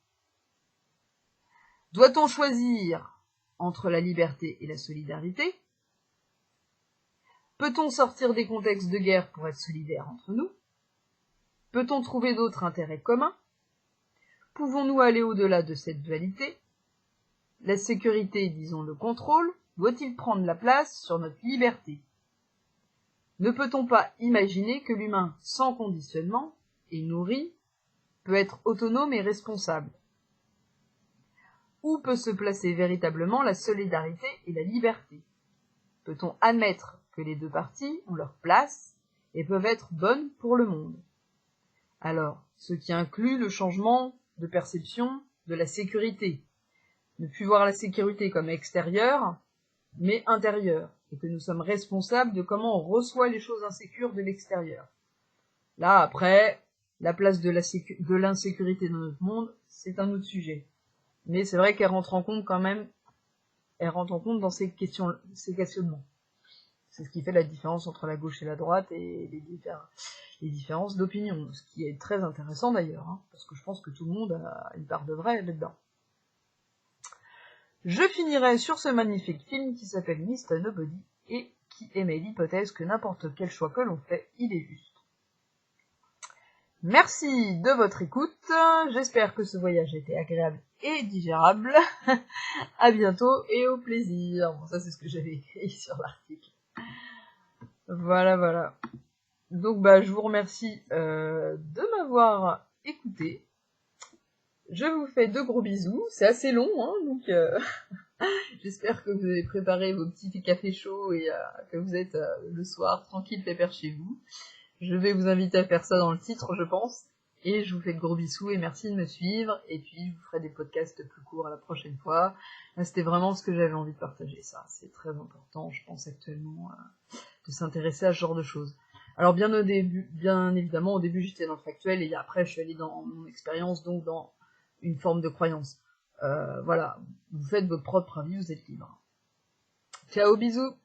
Doit-on choisir entre la liberté et la solidarité? Peut-on sortir des contextes de guerre pour être solidaire entre nous? Peut-on trouver d'autres intérêts communs? Pouvons-nous aller au-delà de cette dualité? La sécurité, disons le contrôle, doit-il prendre la place sur notre liberté? Ne peut-on pas imaginer que l'humain sans conditionnement et nourri peut être autonome et responsable? Où peut se placer véritablement la solidarité et la liberté? Peut-on admettre que les deux parties ont leur place et peuvent être bonnes pour le monde? Alors, ce qui inclut le changement de perception de la sécurité. Ne plus voir la sécurité comme extérieure, mais intérieure, et que nous sommes responsables de comment on reçoit les choses insécures de l'extérieur. Là, après, la place de l'insécurité dans notre monde, c'est un autre sujet. Mais c'est vrai qu'elle rentre en compte quand même, elle rentre en compte dans ces questionnements. C'est ce qui fait la différence entre la gauche et la droite et les différences d'opinion, ce qui est très intéressant d'ailleurs, hein, parce que je pense que tout le monde a une part de vrai là-dedans. Je finirai sur ce magnifique film qui s'appelle Mr. Nobody et qui émet l'hypothèse que n'importe quel choix que l'on fait, il est juste. Merci de votre écoute, j'espère que ce voyage a été agréable et digérable. À bientôt et au plaisir. Bon, ça c'est ce que j'avais écrit sur l'article. Voilà. Donc je vous remercie de m'avoir écouté. Je vous fais de gros bisous. C'est assez long, hein, donc j'espère que vous avez préparé vos petits cafés chauds et que vous êtes le soir tranquille pépère chez vous. Je vais vous inviter à faire ça dans le titre, je pense. Et je vous fais de gros bisous et merci de me suivre. Et puis, je vous ferai des podcasts plus courts la prochaine fois. Là, c'était vraiment ce que j'avais envie de partager, ça. C'est très important, je pense, actuellement, de s'intéresser à ce genre de choses. Alors, bien évidemment, au début, j'étais dans le factuel et après, je suis allée dans mon expérience, donc dans une forme de croyance. Voilà. Vous faites votre propre avis, vous êtes libre. Ciao, bisous!